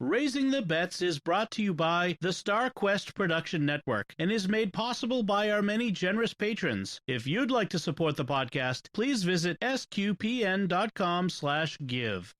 Raising the Bets is brought to you by the StarQuest Production Network and is made possible by our many generous patrons. If you'd like to support the podcast, please visit sqpn.com/give.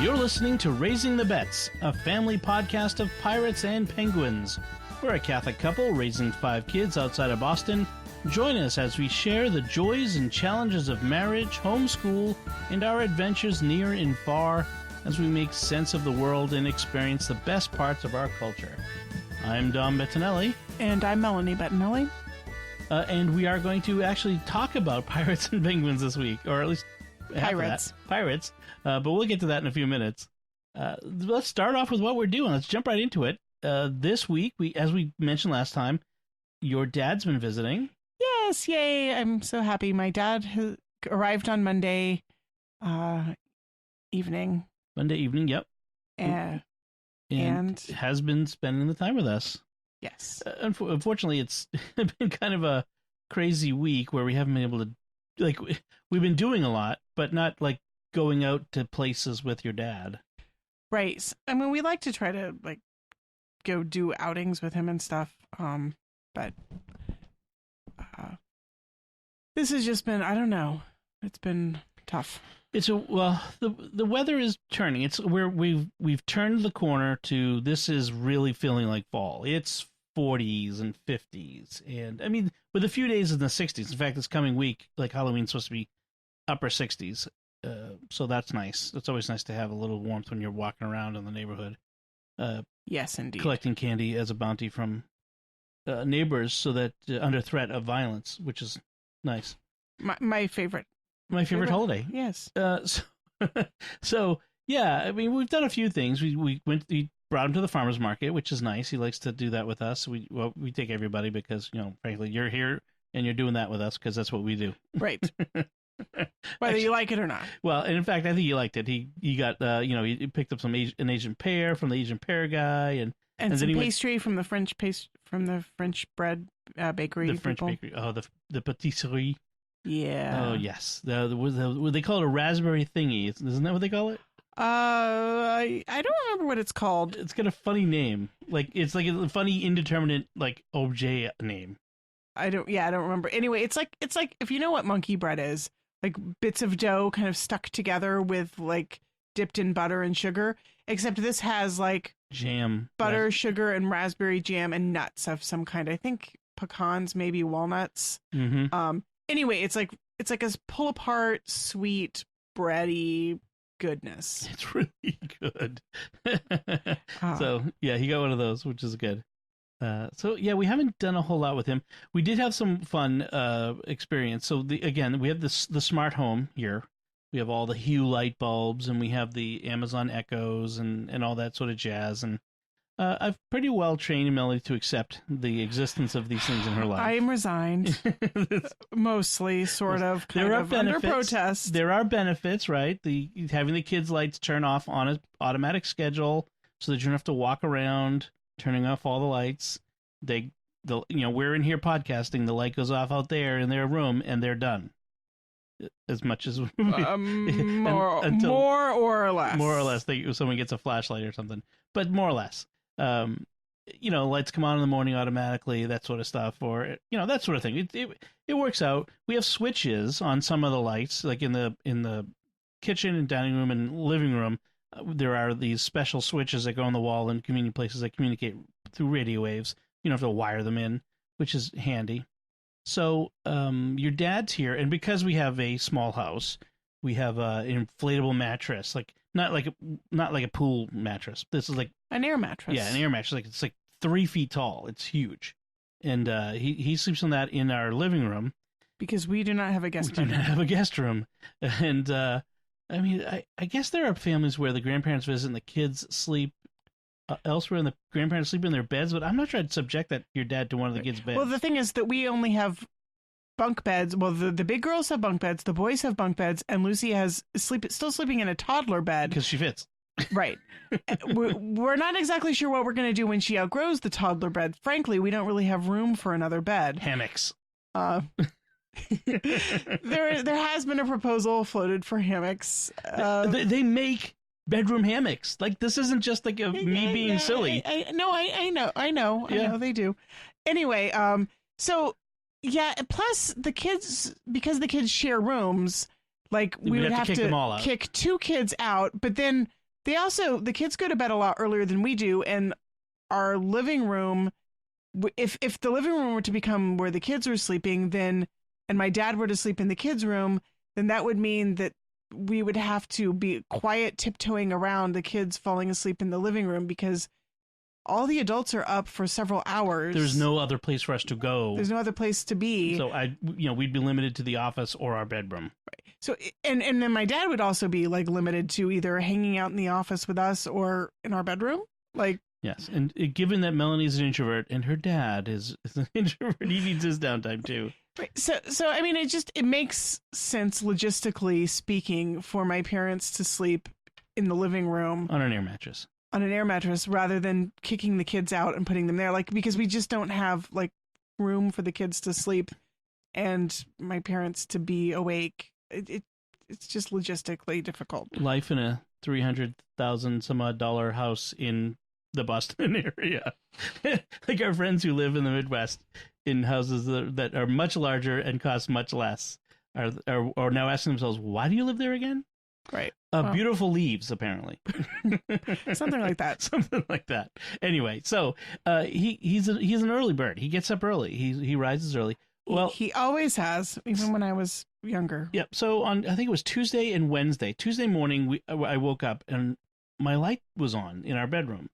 You're listening to Raising the Bets, a family podcast of pirates and penguins. We're a Catholic couple raising 5 kids outside of Boston. Join us as we share the joys and challenges of marriage, homeschool, and our adventures near and far as we make sense of the world and experience the best parts of our culture. I'm Dom Bettinelli. And I'm Melanie Bettinelli. And we are going to actually talk about pirates and penguins this week, or at least Pirates. Pirates. But we'll get to that in a few minutes. Let's start off with what we're doing. Let's jump right into it. This week, as we mentioned last time, your dad's been visiting. Yes, yay. I'm so happy. My dad has arrived on Monday evening. Monday evening, yep. And has been spending the time with us. Yes. Unfortunately, it's been kind of a crazy week where we haven't been able to, we've been doing a lot, but not, going out to places with your dad. Right. I mean, we like to try to, go do outings with him and stuff. But this has just been, I don't know. It's been tough. The weather is turning. It's where we've turned the corner to this is really feeling like fall. It's 40s and 50s, and I mean with a few days in the 60s. In fact, this coming week, Halloween's supposed to be upper 60s. So that's nice. It's always nice to have a little warmth when you're walking around in the neighborhood. Yes, indeed. Collecting candy as a bounty from neighbors, so that under threat of violence, which is nice. My favorite. My favorite holiday. Yes. So yeah, I mean, we've done a few things. We brought him to the farmer's market, which is nice. He likes to do that with us. We take everybody because, frankly, you're here and you're doing that with us because that's what we do. Right. Whether you like it or not. Well, and in fact, I think he liked it. He got he picked up an Asian pear from the Asian pear guy, and some pastry from the French bread bakery. The French bakery. Oh, the patisserie. Yeah. Oh yes. What they call it, a raspberry thingy. Isn't that what they call it? I don't remember what it's called. It's got a funny name. It's like a funny indeterminate objet name. I don't remember. Anyway, it's like if you know what monkey bread is, bits of dough kind of stuck together with dipped in butter and sugar, except this has jam, butter, sugar, and raspberry jam and nuts of some kind. I think pecans, maybe walnuts. Mm-hmm. Anyway, it's like a pull apart sweet bready goodness. It's really good. So yeah, he got one of those, which is good. So yeah, we haven't done a whole lot with him. We did have some fun experience. So again, we have the smart home here. We have all the Hue light bulbs, and we have the Amazon Echoes and all that sort of jazz. And I've pretty well trained Melody to accept the existence of these things in her life. I am resigned, mostly, sort of, kind of under protest. There are benefits, right? Having the kids' lights turn off on an automatic schedule, so that you don't have to walk around turning off all the lights. We're in here podcasting. The light goes off out there in their room, and they're done. As much as more or less. More or less, someone gets a flashlight or something, but more or less. Lights come on in the morning automatically, that sort of stuff, or that sort of thing. It works out. We have switches on some of the lights, like in the kitchen and dining room and living room. There are these special switches that go on the wall in convenient places that communicate through radio waves. You don't have to wire them in, which is handy. So your dad's here, and because we have a small house, we have an inflatable mattress, not like a pool mattress. This is like an air mattress. Yeah, an air mattress. It's 3 feet tall. It's huge, and he sleeps on that in our living room because we do not have a guest room. We do not have a guest room, and I mean, I guess there are families where the grandparents visit and the kids sleep elsewhere, and the grandparents sleep in their beds, but I'm not trying to subject your dad to one of the kids' beds. Well, the thing is that we only have bunk beds. Well, the big girls have bunk beds, the boys have bunk beds, and Lucy still sleeping in a toddler bed. Because she fits. Right. We're not exactly sure what we're going to do when she outgrows the toddler bed. Frankly, we don't really have room for another bed. Hammocks. Uh, there has been a proposal floated for hammocks. They make bedroom hammocks. Like, this isn't just like me being silly. I know they do. Anyway, so yeah, plus the kids, because the kids share rooms, like we would have to kick them all out. Kick 2 kids out, but then the kids go to bed a lot earlier than we do, and our living room, if the living room were to become where the kids were sleeping, then, and my dad were to sleep in the kids' room, then that would mean that we would have to be quiet, tiptoeing around the kids falling asleep in the living room, because all the adults are up for several hours. There's no other place for us to go. There's no other place to be. So we'd be limited to the office or our bedroom. Right. So, and then my dad would also be like limited to either hanging out in the office with us or in our bedroom. Like, yes. And given that Melanie's an introvert and her dad is an introvert, he needs his downtime too. Right. So I mean, it makes sense logistically speaking for my parents to sleep in the living room on an air mattress. On an air mattress, rather than kicking the kids out and putting them there, like, because we just don't have like room for the kids to sleep and my parents to be awake. It's just logistically difficult. Life in a $300,000 some odd house in the Boston area, like our friends who live in the Midwest in houses that are much larger and cost much less, are now asking themselves, why do you live there again? Right. Beautiful leaves, apparently. Something like that. Something like that. Anyway, so he's an early bird. He gets up early. He rises early. Well, he always has, even when I was younger. Yep. So on, I think it was Tuesday and Wednesday. Tuesday morning, I woke up and my light was on in our bedroom,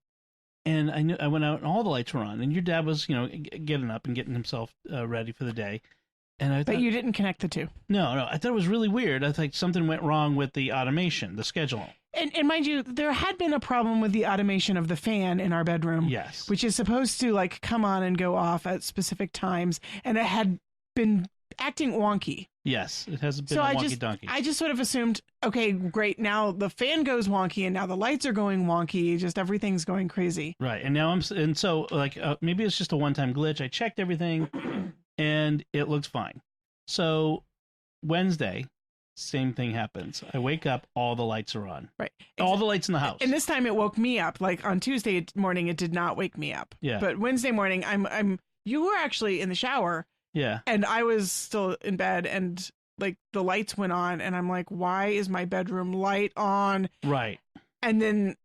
and I went out and all the lights were on. And your dad was, getting up and getting himself ready for the day. And I thought, but you didn't connect the two. No. I thought it was really weird. I thought something went wrong with the automation, the schedule. And mind you, there had been a problem with the automation of the fan in our bedroom. Yes. Which is supposed to like come on and go off at specific times, and it had been acting wonky. Yes, it has been a wonky donkey. I just sort of assumed, okay, great, now the fan goes wonky and now the lights are going wonky, just everything's going crazy. Right. And now so like maybe it's just a one-time glitch. I checked everything and it looks fine. So Wednesday, same thing happens. I wake up, all the lights are on. Right. All the lights in the house. And this time it woke me up. Like on Tuesday morning, it did not wake me up. Yeah. But Wednesday morning, you were actually in the shower. Yeah. And I was still in bed, and like the lights went on, and I'm like, why is my bedroom light on? Right. And then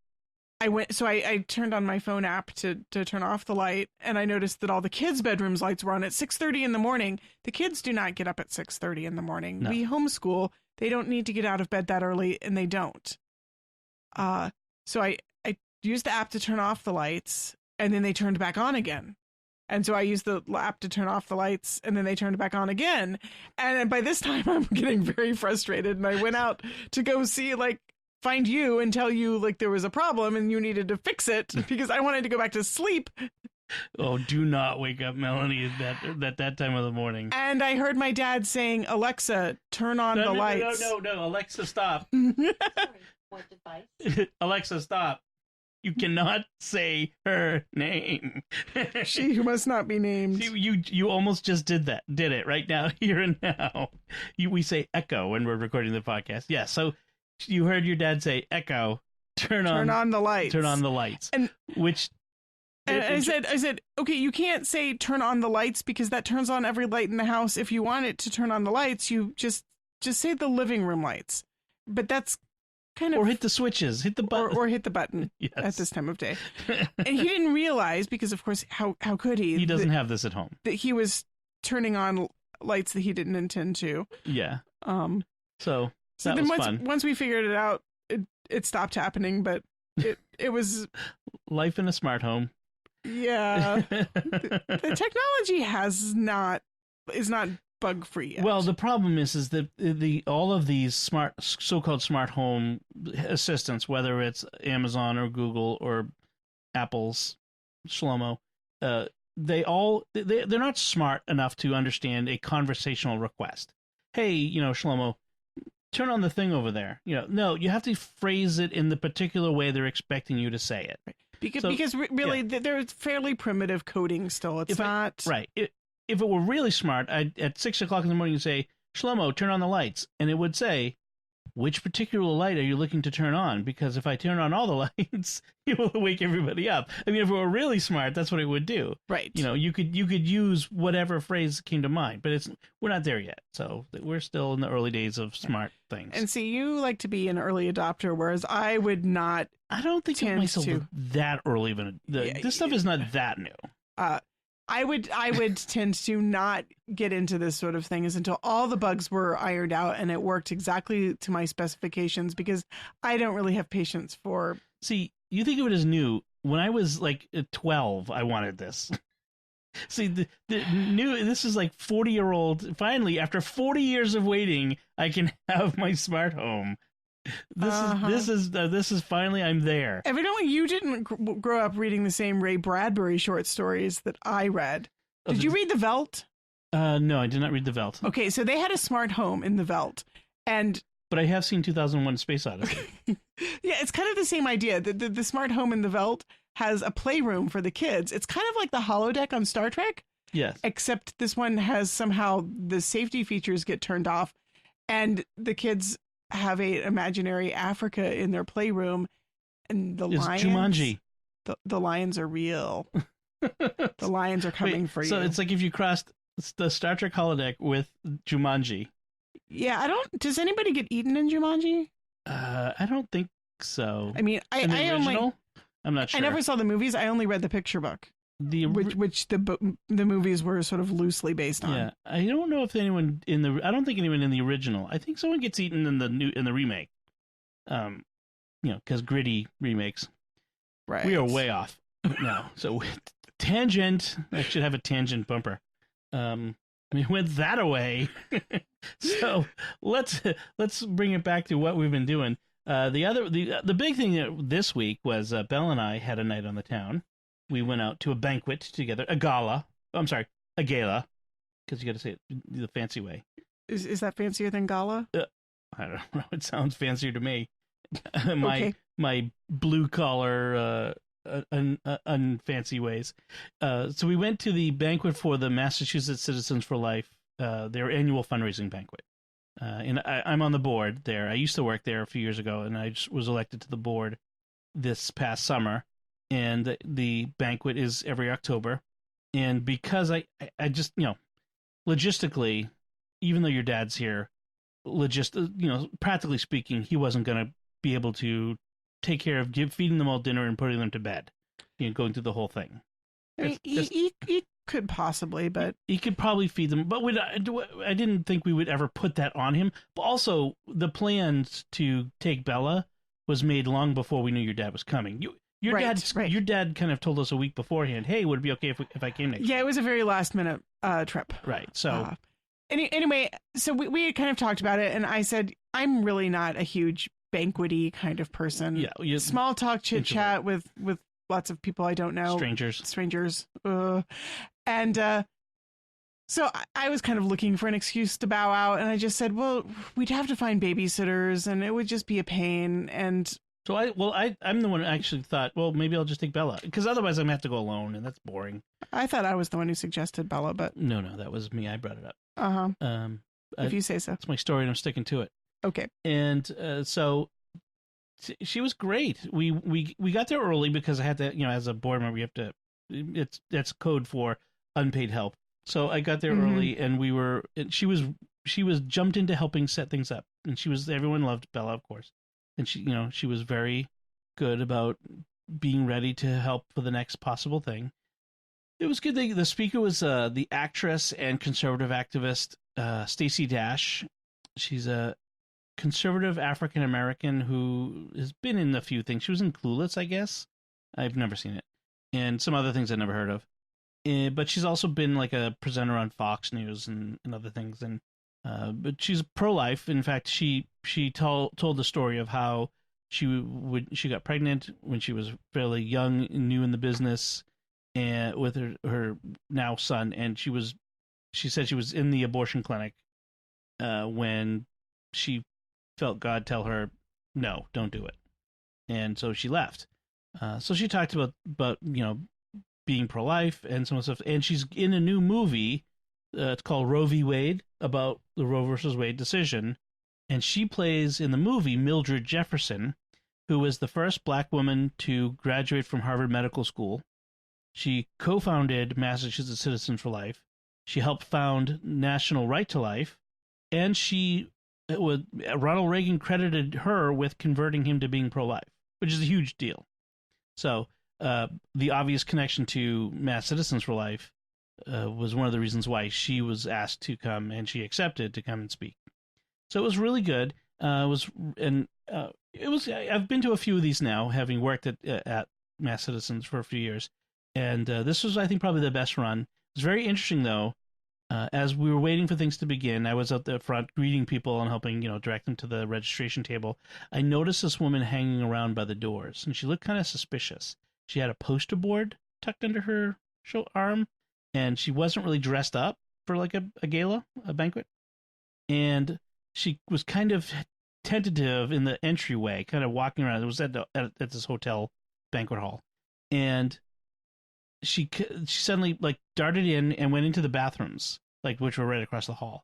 I turned on my phone app to turn off the light, and I noticed that all the kids' bedrooms lights were on at 6:30 in the morning. The kids do not get up at 6:30 in the morning. No. We homeschool. They don't need to get out of bed that early, and they don't. So I used the app to turn off the lights, and then they turned back on again. And so I used the app to turn off the lights, and then they turned back on again. And by this time, I'm getting very frustrated, and I went out to go find you and tell you there was a problem and you needed to fix it, because I wanted to go back to sleep. Oh, do not wake up Melanie at that time of the morning. And I heard my dad saying, Alexa, turn on the lights. No, Alexa, stop. What device? Alexa, stop. You cannot say her name. She who must not be named. You almost just did it right now, here and now. We say Echo when we're recording the podcast. Yeah, so you heard your dad say, Echo, turn on the lights. Turn on the lights. And which... And I said, okay, you can't say turn on the lights, because that turns on every light in the house. If you want it to turn on the lights, you just say the living room lights. But that's kind of... Or hit the switches, hit the button. Or hit the button yes. At this time of day. And he didn't realize, because of course, how could he? He doesn't have this at home. That he was turning on lights that he didn't intend to. Yeah. So then was fun. Once we figured it out, it stopped happening, but it was... Life in a smart home. Yeah. the technology is not bug free yet. Well, the problem is that all of these so-called smart home assistants, whether it's Amazon or Google or Apple's Shlomo, they're not smart enough to understand a conversational request. Hey, Shlomo, turn on the thing over there. No, you have to phrase it in the particular way they're expecting you to say it. Because really, there's fairly primitive coding still. It's not right. If it were really smart, at 6 o'clock in the morning, you say, Shlomo, turn on the lights, and it would say, which particular light are you looking to turn on? Because if I turn on all the lights, it will wake everybody up. I mean, if it were really smart, that's what it would do. right. You could use whatever phrase came to mind, but we're not there yet. So we're still in the early days of smart things. And see, you like to be an early adopter, whereas I would not. I don't think of tend myself to. that early. Even this stuff is not that new. I would tend to not get into this sort of things until all the bugs were ironed out and it worked exactly to my specifications, because I don't really have patience for. See, you think of it as new. When I was like 12, I wanted this. See, the new. This is like 40-year-old. Finally, after 40 years of waiting, I can have my smart home. This is finally, I'm there. Evidently, you didn't grow up reading the same Ray Bradbury short stories that I read. Did you read The Veldt? No, I did not read The Veldt. Okay, so they had a smart home in The Veldt, but I have seen 2001: Space Odyssey. Yeah, it's kind of the same idea. The smart home in The Veldt has a playroom for the kids. It's kind of like the holodeck on Star Trek. Yes. Except this one has somehow the safety features get turned off, and the kids have a imaginary Africa in their playroom, and the lions. Jumanji. The lions are real. The lions are coming for you. So it's like if you crossed the Star Trek holodeck with Jumanji. Yeah, does anybody get eaten in Jumanji? I don't think so. I mean, In the original? I'm not sure. I never saw the movies. I only read the picture book, which the movies were sort of loosely based on. Yeah, I don't know if anyone I don't think anyone in the original. I think someone gets eaten in the remake. Because gritty remakes. Right. We are way off now. So tangent. I should have a tangent bumper. We went that away. So let's bring it back to what we've been doing. The big thing this week was Belle and I had a night on the town. We went out to a banquet together, a gala. I'm sorry, a gala, because you got to say it the fancy way. Is that fancier than gala? I don't know. It sounds fancier to me. My blue collar unfancy ways. So we went to the banquet for the Massachusetts Citizens for Life, their annual fundraising banquet. And I'm on the board there. I used to work there a few years ago, and I just was elected to the board this past summer. And the banquet is every October. And because I just, logistically, even though your dad's here, practically speaking, he wasn't going to be able to take care of feeding them all dinner and putting them to bed, going through the whole thing. I mean, he could possibly, but he could probably feed them. But I didn't think we would ever put that on him. But also, the plans to take Bella was made long before we knew your dad was coming. Your dad kind of told us a week beforehand, hey, would it be okay if I came next year? It was a very last minute trip. Right. So anyway, so we had kind of talked about it, and I said, I'm really not a huge banquety kind of person. Yeah. Small talk, chit chat with lots of people I don't know. Strangers. And so I was kind of looking for an excuse to bow out, and I just said, well, we'd have to find babysitters, and it would just be a pain. And so I'm the one who actually thought, well, maybe I'll just take Bella, because otherwise I'm going to have to go alone, and that's boring. I thought I was the one who suggested Bella, but no, that was me. I brought it up. If you say so. It's my story, and I'm sticking to it. Okay. And so she was great. We got there early because I had to, as a board member, you have to. That's code for unpaid help. So I got there early, and she was jumped into helping set things up, and everyone loved Bella, of course, and she was very good about being ready to help for the next possible thing. It was good. The speaker was the actress and conservative activist Stacey Dash. She's a conservative African American who has been in a few things. She was in Clueless, I guess. I've never seen it, and some other things I've never heard of. But she's also been like a presenter on Fox News and other things. And but she's pro-life. In fact, she told the story of how she got pregnant when she was fairly young and new in the business, and with her now son. And she said she was in the abortion clinic when she felt God tell her, no, don't do it. And so she left. So she talked about being pro-life and some of the stuff. And she's in a new movie. It's called Roe v. Wade, about the Roe versus Wade decision. And she plays in the movie Mildred Jefferson, who was the first black woman to graduate from Harvard Medical School. She co-founded Massachusetts Citizens for Life. She helped found National Right to Life. And Ronald Reagan credited her with converting him to being pro-life, which is a huge deal. So the obvious connection to Mass Citizens for Life was one of the reasons why she was asked to come, and she accepted to come and speak. So it was really good. I've been to a few of these now, having worked at Mass Citizens for a few years, and this was, I think, probably the best run. It was very interesting, though. As we were waiting for things to begin, I was out the front greeting people and helping, direct them to the registration table. I noticed this woman hanging around by the doors, and she looked kind of suspicious. She had a poster board tucked under her arm, and she wasn't really dressed up for like a gala, a banquet. And she was kind of tentative in the entryway, kind of walking around. It was at this hotel banquet hall, and she suddenly like darted in and went into the bathrooms, which were right across the hall.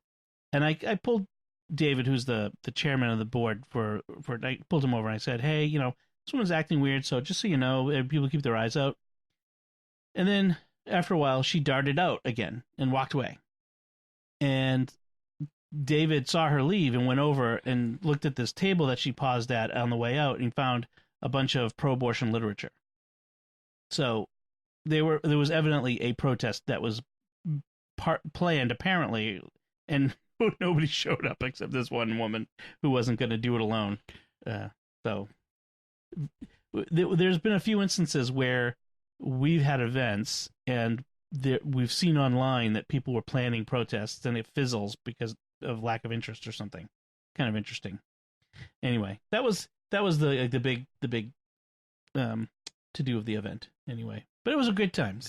And I pulled David, who's the chairman of the board, I pulled him over and I said, hey, this woman's acting weird, so just so you know, people keep their eyes out. And then after a while, she darted out again and walked away. And David saw her leave and went over and looked at this table that she paused at on the way out and found a bunch of pro-abortion literature. So there was evidently a protest that was planned, apparently, and nobody showed up except this one woman who wasn't going to do it alone. So there's been a few instances where we've had events and we've seen online that people were planning protests and it fizzles because of lack of interest or something. Kind of interesting. Anyway, that was the big to do of the event. Anyway, but it was a good time.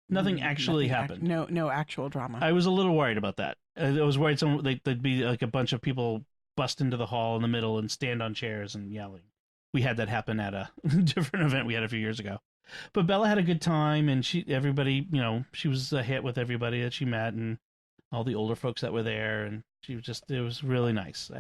Nothing actually happened. No actual drama. I was a little worried about that. I was worried there'd be like a bunch of people bust into the hall in the middle and stand on chairs and yelling. We had that happen at a different event we had a few years ago. But Bella had a good time, and she was a hit with everybody that she met and all the older folks that were there, and it was really nice.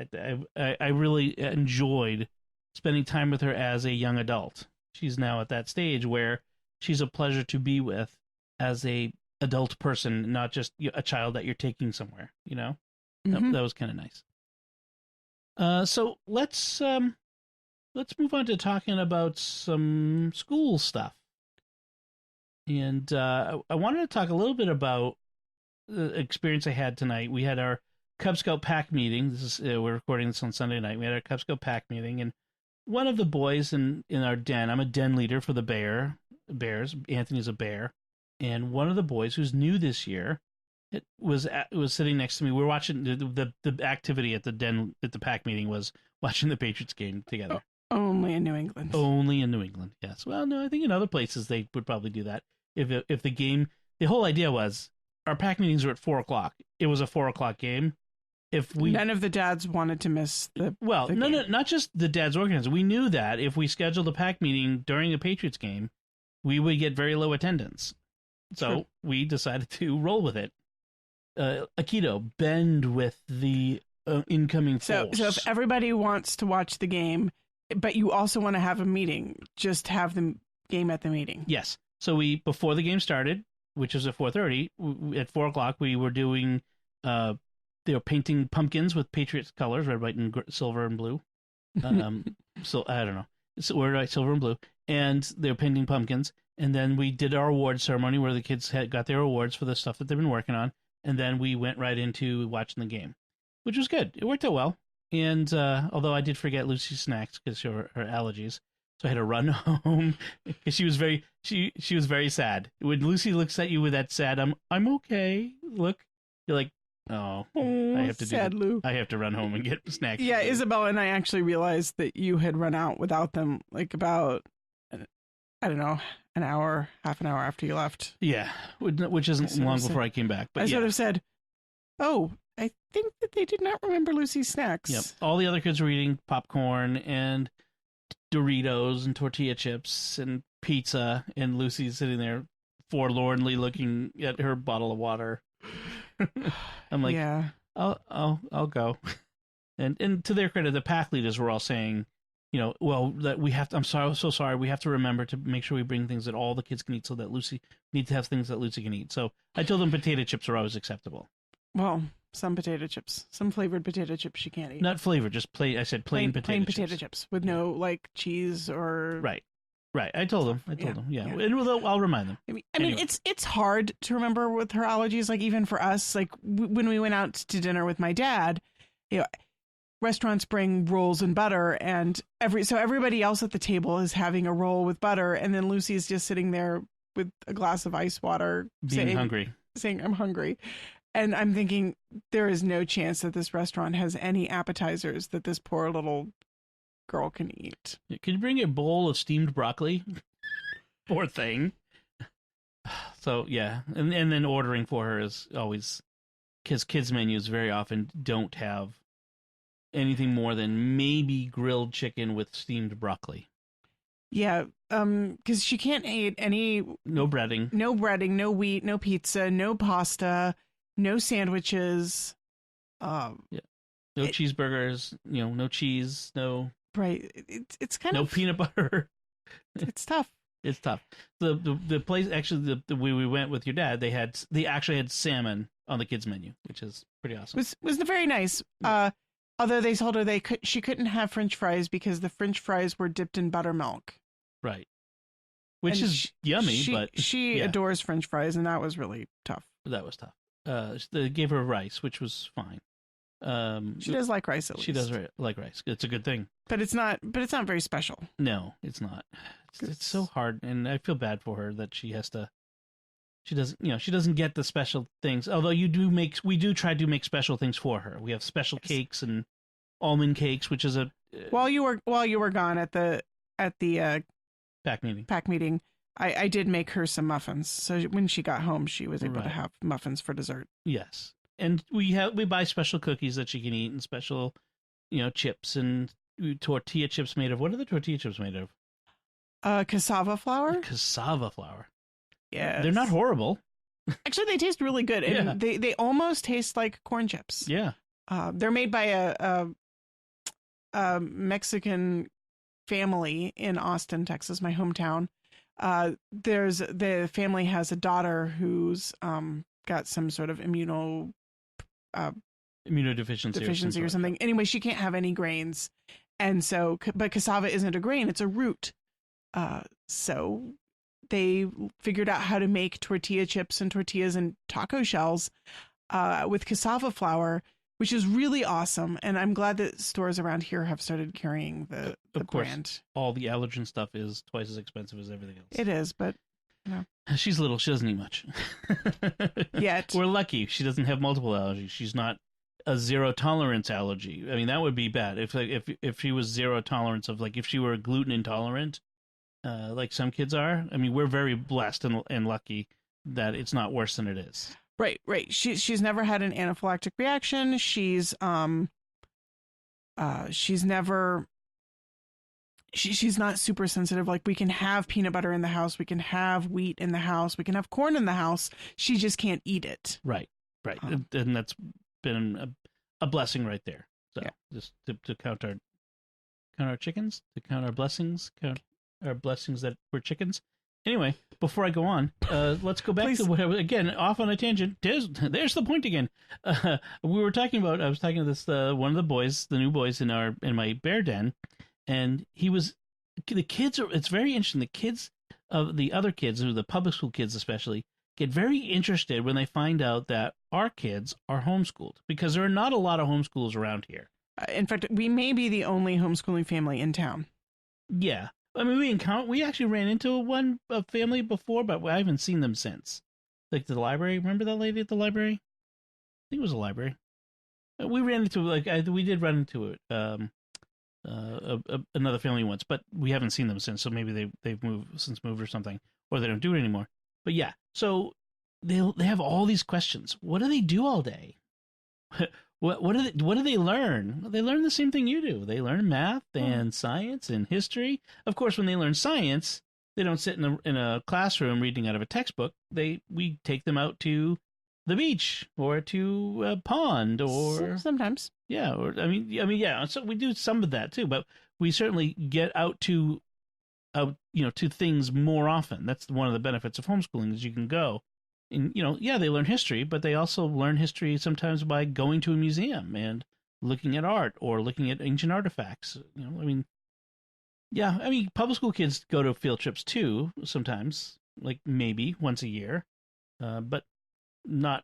I really enjoyed spending time with her as a young adult. She's now at that stage where she's a pleasure to be with as a adult person, not just a child that you're taking somewhere, Mm-hmm. That was kind of nice. So let's move on to talking about some school stuff. And I wanted to talk a little bit about the experience I had tonight. We had our Cub Scout pack meeting. We're recording this on Sunday night. We had our Cub Scout pack meeting, and one of the boys in our den, I'm a den leader for the Bears. Anthony's a bear. And one of the boys who's new this year, it was sitting next to me. We were watching the activity at the pack meeting was watching the Patriots game together. Only in New England. Only in New England, yes. Well, no, I think in other places they would probably do that. If the whole idea was our pack meetings are at 4:00. It was a 4:00 game. None of the dads wanted to miss the game. No, not just the dads organizing. We knew that if we scheduled a pack meeting during the Patriots game, we would get very low attendance. So we decided to roll with it. Aikido, bend with the incoming force. So if everybody wants to watch the game, but you also want to have a meeting, just have the game at the meeting. Yes. So before the game started, which was at 4:30, at 4:00, we were doing, they were painting pumpkins with Patriots colors, red, white, and silver and blue. So I don't know. So we're silver and blue. And they were painting pumpkins. And then we did our award ceremony where the kids got their awards for the stuff that they've been working on. And then we went right into watching the game, which was good. It worked out well. And although I did forget Lucy's snacks because of her allergies, so I had to run home because she was very sad. When Lucy looks at you with that sad, I'm okay. Look, you're like, oh, I have to Lou. I have to run home and get snacks. Yeah, Isabella and I actually realized that you had run out without them, like about, I don't know, half an hour after you left. Yeah, which isn't long before I came back. But I sort of said, oh, I think that they did not remember Lucy's snacks. Yep. All the other kids were eating popcorn and Doritos and tortilla chips and pizza, and Lucy's sitting there forlornly looking at her bottle of water. I'm like, yeah. I'll go. And to their credit, the pack leaders were all saying, well, that we have to, I'm sorry, so sorry. We have to remember to make sure we bring things that all the kids can eat, so that Lucy need to have things that Lucy can eat. So I told them potato chips are always acceptable. Well, some potato chips, some flavored potato chips you can't eat. Not flavored, just plain. I said plain potato chips with no like cheese or Right. I told them. Yeah. And I'll remind them. I mean, Anyway. it's hard to remember with her allergies. Like even for us, like when we went out to dinner with my dad, restaurants bring rolls and butter, and everybody else at the table is having a roll with butter, and then Lucy's just sitting there with a glass of ice water, Being hungry. saying I'm hungry. And I'm thinking there is no chance that this restaurant has any appetizers that this poor little girl can eat. Could you bring a bowl of steamed broccoli? Poor thing. So, yeah. And then ordering for her is always... Because kids' menus very often don't have anything more than maybe grilled chicken with steamed broccoli. Yeah, because she can't eat any... No breading. No breading, no wheat, no pizza, no pasta, no sandwiches. No cheeseburgers, no cheese, no... Right. It's kind no of... No peanut butter. It's tough. It's tough. The place, actually, the way we went with your dad, they actually had salmon on the kids' menu, which is pretty awesome. Was very nice. Although they told her she couldn't have French fries because the French fries were dipped in buttermilk. Right. Which is yummy, but she adores French fries, and that was really tough. That was tough. They gave her rice, which was fine. She does like rice, at least. She does like rice. It's a good thing. But it's not very special. No, it's not. It's so hard, and I feel bad for her that she has to. She doesn't get the special things. Although we do try to make special things for her. We have special cakes and almond cakes, which is a. While you were gone at the pack meeting, I did make her some muffins. So when she got home, she was able to have muffins for dessert. Yes, and we buy special cookies that she can eat, and special, chips and tortilla chips made of. What are the tortilla chips made of? Cassava flour. Cassava flour. Yeah, they're not horrible. Actually, they taste really good, and they almost taste like corn chips. Yeah, they're made by a Mexican family in Austin, Texas, my hometown. The family has a daughter who's got some sort of immunodeficiency or something. Anyway, she can't have any grains, and so but cassava isn't a grain; it's a root. So they figured out how to make tortilla chips and tortillas and taco shells with cassava flour, which is really awesome. And I'm glad that stores around here have started carrying the brand. All the allergen stuff is twice as expensive as everything else. It is, but she's little. She doesn't eat much. Yet. We're lucky. She doesn't have multiple allergies. She's not a zero tolerance allergy. I mean, that would be bad if she was zero tolerance of, like, if she were gluten intolerant. Like some kids are. I mean, we're very blessed and lucky that it's not worse than it is. Right. She's never had an anaphylactic reaction. She's not super sensitive. Like, we can have peanut butter in the house, we can have wheat in the house, we can have corn in the house. She just can't eat it. Right. And that's been a blessing right there. So just to count our chickens, to count our blessings, count our blessings that we're chickens. Anyway, before I go on, let's go back to whatever. Again, off on a tangent. There's the point again. I was talking to this one of the boys, the new boys in my bear den, and the kids are. It's very interesting. The kids of the other kids, the public school kids especially, get very interested when they find out that our kids are homeschooled, because there are not a lot of homeschoolers around here. In fact, we may be the only homeschooling family in town. Yeah. I mean, we actually ran into a family before, but I haven't seen them since. Like the library. Remember that lady at the library? I think it was a library. We ran into we did run into it. Another family once, but we haven't seen them since. So maybe they've moved or something, or they don't do it anymore. But yeah, so they have all these questions. What do they do all day? what do they learn? Well, they learn the same thing you do. They learn math and science and history. Of course, when they learn science, they don't sit in a classroom reading out of a textbook. We take them out to the beach or to a pond or sometimes. yeah, or I mean yeah. So we do some of that too, but we certainly get out to to things more often. That's one of the benefits of homeschooling is you can go. And, they learn history, but they also learn history sometimes by going to a museum and looking at art or looking at ancient artifacts. Public school kids go to field trips too sometimes, like maybe once a year, but not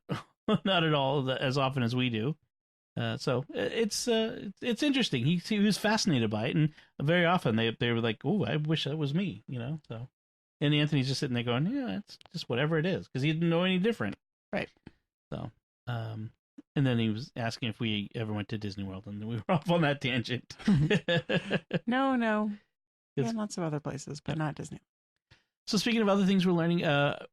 not at all as often as we do. So it's interesting. He was fascinated by it, and very often they were like, "Oh, I wish that was me," So. And Anthony's just sitting there going, yeah, it's just whatever it is, because he didn't know any different. Right. So, and then he was asking if we ever went to Disney World, and we were off on that tangent. No. Yeah, lots of other places, but not Disney. So speaking of other things we're learning,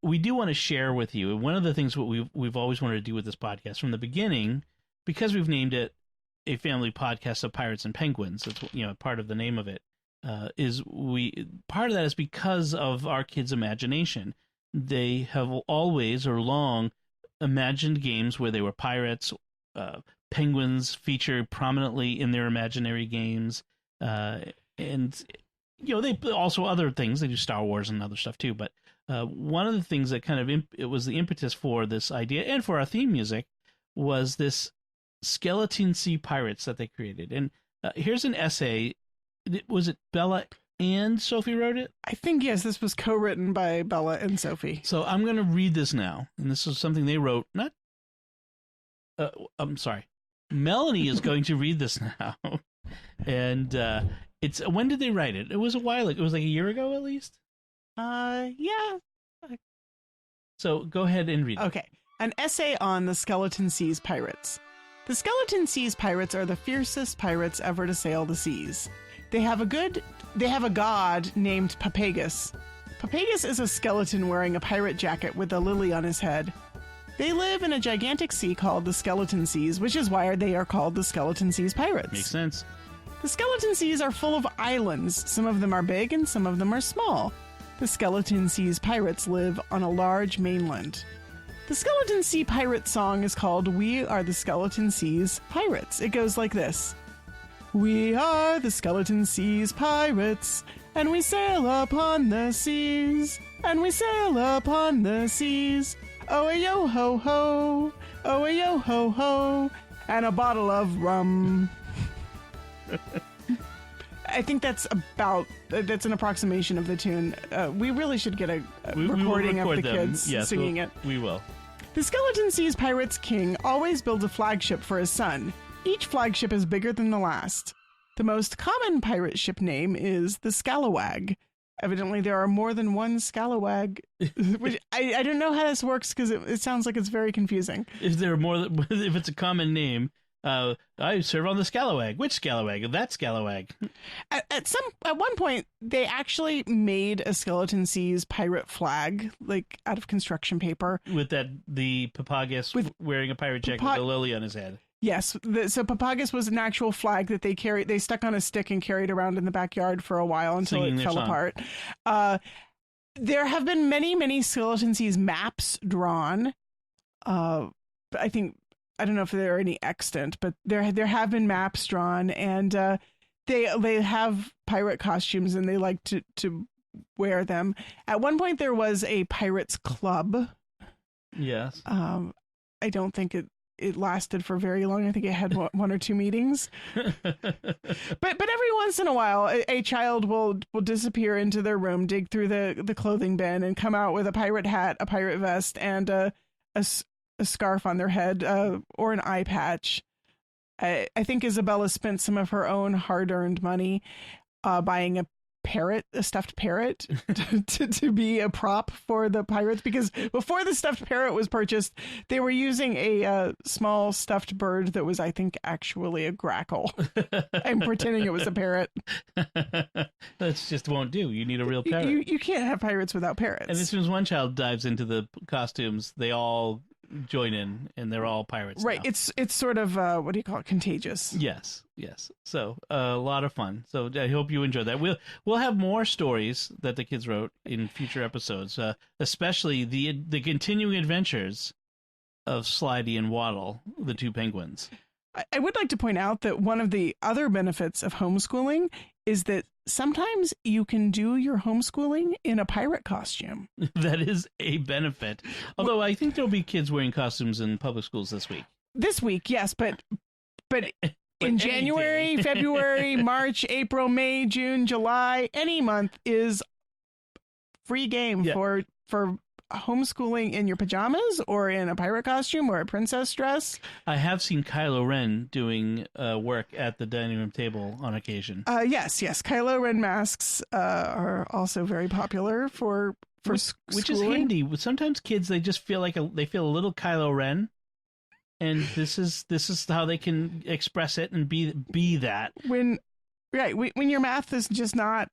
we do want to share with you. One of the things what we've always wanted to do with this podcast from the beginning, because we've named it a family podcast of pirates and penguins. It's part of the name of it. Part of that is because of our kids' imagination. They have always or long imagined games where they were pirates. Penguins feature prominently in their imaginary games, and they also other things. They do Star Wars and other stuff too. But one of the things that kind of it was the impetus for this idea and for our theme music was this Skeleton Sea Pirates that they created. And here's an essay. Was it Bella and Sophie wrote it? I think, yes, this was co-written by Bella and Sophie. So I'm going to read this now. And this is something they wrote. I'm sorry. Melanie is going to read this now. And when did they write it? It was a while ago. It was like a year ago at least? Yeah. So go ahead and read it. Okay. An essay on the Skeleton Seas Pirates. The Skeleton Seas Pirates are the fiercest pirates ever to sail the seas. They have a god named Papagus. Papagus is a skeleton wearing a pirate jacket with a lily on his head. They live in a gigantic sea called the Skeleton Seas, which is why they are called the Skeleton Seas Pirates. Makes sense. The Skeleton Seas are full of islands. Some of them are big and some of them are small. The Skeleton Seas Pirates live on a large mainland. The Skeleton Sea Pirate song is called We Are the Skeleton Seas Pirates. It goes like this. We are the Skeleton Seas Pirates, and we sail upon the seas, and we sail upon the seas. Oh-a-yo ho-ho, oh-a-yo ho-ho, and a bottle of rum. I think that's an approximation of the tune. We really should get a recording of the kids singing it. We will. The Skeleton Seas Pirates King always builds a flagship for his son. Each flagship is bigger than the last. The most common pirate ship name is the Scalawag. Evidently, there are more than one Scalawag. Which I don't know how this works because it sounds like it's very confusing. Is there more? If it's a common name, I serve on the Scalawag. Which Scalawag? That Scalawag. At one point, they actually made a Skeleton Seas pirate flag, like out of construction paper. With the Papagus wearing a pirate jacket with a lily on his head. Yes. So Papagus was an actual flag that they stuck on a stick and carried around in the backyard for a while until it fell apart. There have been many, many Skeleton Seas maps drawn. I don't know if there are any extant, but there have been maps drawn, and they have pirate costumes, and they like to wear them. At one point, there was a pirates club. Yes. I don't think it lasted for very long. I think it had one or two meetings. But every once in a while, a child will disappear into their room, dig through the clothing bin, and come out with a pirate hat, a pirate vest, and a scarf on their head, or an eye patch. I think Isabella spent some of her own hard-earned money buying a stuffed parrot to be a prop for the pirates, because before the stuffed parrot was purchased, they were using a small stuffed bird that was, I think, actually a grackle. I'm pretending it was a parrot. That just won't do. You need a real parrot. You can't have pirates without parrots. And as soon as one child dives into the costumes, they all join in, and they're all pirates. Right. now. It's sort of what do you call it? Contagious. Yes. So a lot of fun. So I hope you enjoy that. We'll have more stories that the kids wrote in future episodes, especially the continuing adventures of Slidey and Waddle, the two penguins. I would like to point out that one of the other benefits of homeschooling is that sometimes you can do your homeschooling in a pirate costume. That is a benefit. Although I think there'll be kids wearing costumes in public schools this week. This week, yes, but in any January, day. February, March, April, May, June, July, any month is free game Yeah. for homeschooling in your pajamas or in a pirate costume or a princess dress. I have seen Kylo Ren doing work at the dining room table on occasion. Yes. Kylo Ren masks are also very popular for Which is schooling. handy. Sometimes kids they just feel like they feel a little Kylo Ren, and this is how they can express it and be that. When your math is just not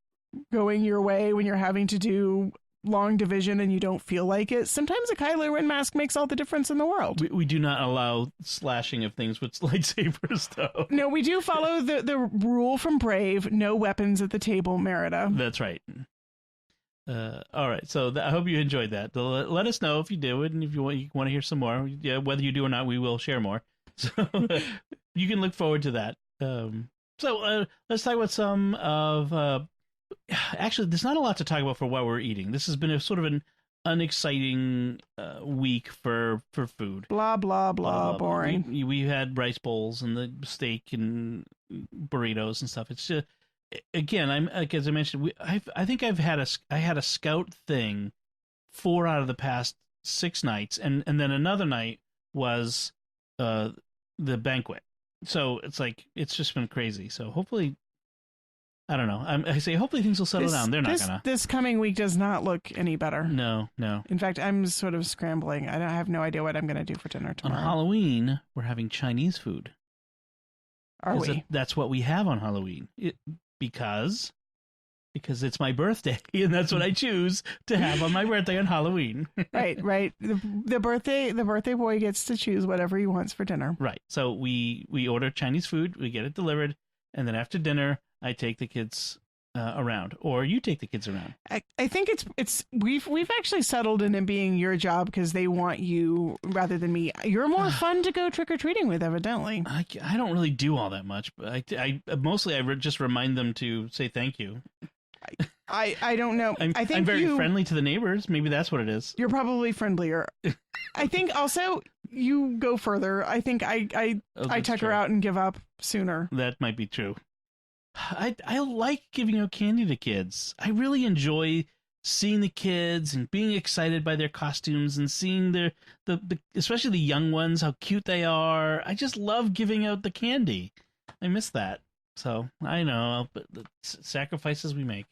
going your way, when you're having to do long division and you don't feel like it, sometimes a Kylo Ren mask makes all the difference in the world. We do not allow slashing of things with lightsabers, though. No, we do follow the rule from Brave: no weapons at the table, Merida. That's right. All right, so I hope you enjoyed that. Let us know if you do it, and if you want to hear some more. Yeah, whether you do or not, we will share more. So you can look forward to that. So let's talk about some of. Actually, there's not a lot to talk about for what we're eating. This has been a sort of an unexciting week for food. Blah blah blah. Boring. We had rice bowls and the steak and burritos and stuff. It's just again, as I mentioned, I think I had a scout thing 4 out of the past 6 nights, and then another night was the banquet. So it's like it's just been crazy. So hopefully. I don't know. I say hopefully things will settle down. They're not gonna. This coming week does not look any better. No. In fact, I'm sort of scrambling. I have no idea what I'm going to do for dinner On tomorrow. Halloween, we're having Chinese food. Are we? That's what we have on Halloween. Because it's my birthday, and that's what I choose to have on my birthday on Halloween. Right. The birthday boy gets to choose whatever he wants for dinner. Right. So we order Chinese food, we get it delivered, and then after dinner, I take the kids around, or you take the kids around. I think it's we've actually settled in it being your job because they want you rather than me. You're more fun to go trick or treating with, evidently. I don't really do all that much, but I mostly just remind them to say thank you. I don't know. I think I'm very friendly to the neighbors. Maybe that's what it is. You're probably friendlier. I think also you go further. I think I That's tuck her true. out and give up sooner. That might be true. I like giving out candy to kids. I really enjoy seeing the kids and being excited by their costumes and seeing the especially the young ones, how cute they are. I just love giving out the candy. I miss that. So I know, but the sacrifices we make.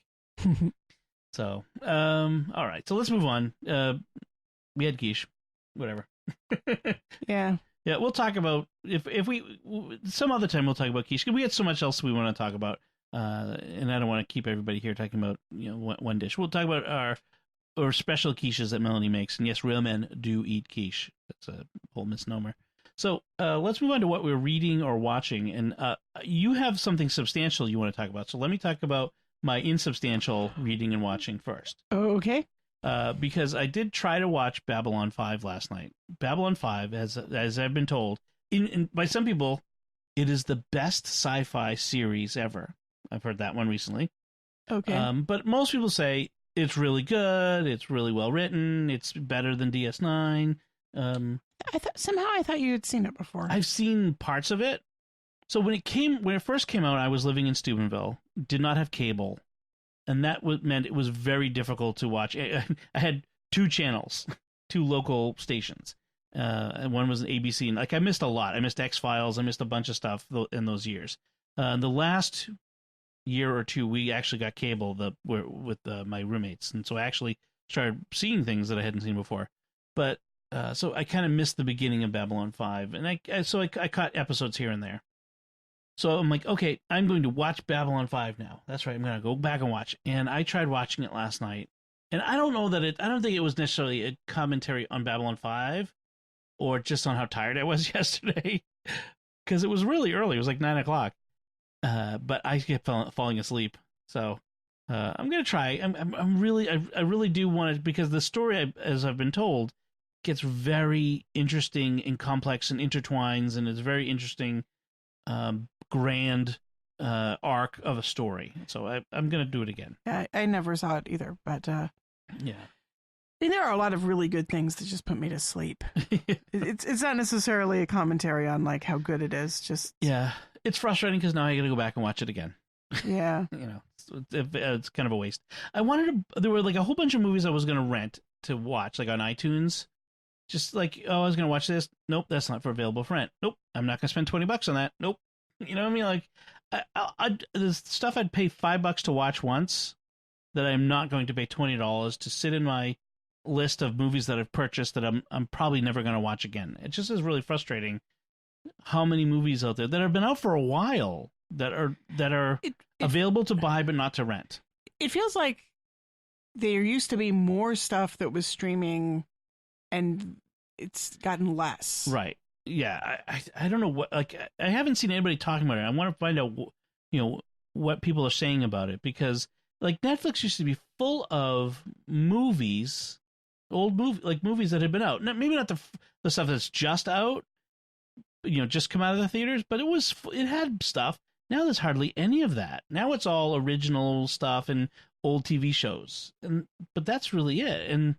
So, all right. So let's move on. We had quiche, whatever. Yeah. Yeah, we'll talk about if we some other time we'll talk about quiche. We had so much else we want to talk about, and I don't want to keep everybody here talking about one dish. We'll talk about our special quiches that Melanie makes, and yes, real men do eat quiche. That's a whole misnomer. So let's move on to what we're reading or watching, and you have something substantial you want to talk about. So let me talk about my insubstantial reading and watching first. Okay. Because I did try to watch Babylon 5 last night. Babylon 5, as I've been told, by some people, it is the best sci-fi series ever. I've heard that one recently. Okay. But most people say it's really good, it's really well written, it's better than DS9. I thought you had seen it before. I've seen parts of it. So when it first came out, I was living in Steubenville, did not have cable. And that meant it was very difficult to watch. I had 2 channels, 2 local stations. And one was an ABC. And I missed a lot. I missed X-Files. I missed a bunch of stuff in those years. The last year or 2, we actually got cable with my roommates. And so I actually started seeing things that I hadn't seen before. But so I kind of missed the beginning of Babylon 5. And I caught episodes here and there. So I'm like, okay, I'm going to watch Babylon 5 now. That's right. I'm going to go back and watch. And I tried watching it last night. And I don't think it was necessarily a commentary on Babylon 5, or just on how tired I was yesterday, because it was really early. It was like 9 o'clock, but I kept falling asleep. So I'm gonna try. I really do want to, because the story, as I've been told, gets very interesting and complex and intertwines, and it's very interesting, grand arc of a story. So I'm gonna do it again. Yeah, I never saw it either, but Yeah. I mean, there are a lot of really good things that just put me to sleep. It's not necessarily a commentary on like how good it is. Just Yeah, it's frustrating because now I got to go back and watch it again. yeah. You know, it's kind of a waste. I wanted to. There were like a whole bunch of movies I was going to rent to watch, like on iTunes. Just like, oh, I was going to watch this. Nope, that's not for available for rent. Nope, I'm not going to spend $20 on that. Nope. You know what I mean? Like, the stuff I'd pay $5 to watch once, that I'm not going to pay $20 to sit in my list of movies that I've purchased that I'm probably never going to watch again. It just is really frustrating how many movies out there that have been out for a while that are available to buy but not to rent. It feels like there used to be more stuff that was streaming, and it's gotten less. Right. Yeah. I don't know what, like, I haven't seen anybody talking about it. I want to find out, what people are saying about it, because like Netflix used to be full of movies, movies that had been out. Maybe not the stuff that's just out, just come out of the theaters, but it had stuff. Now there's hardly any of that. Now it's all original stuff and old TV shows, but that's really it. And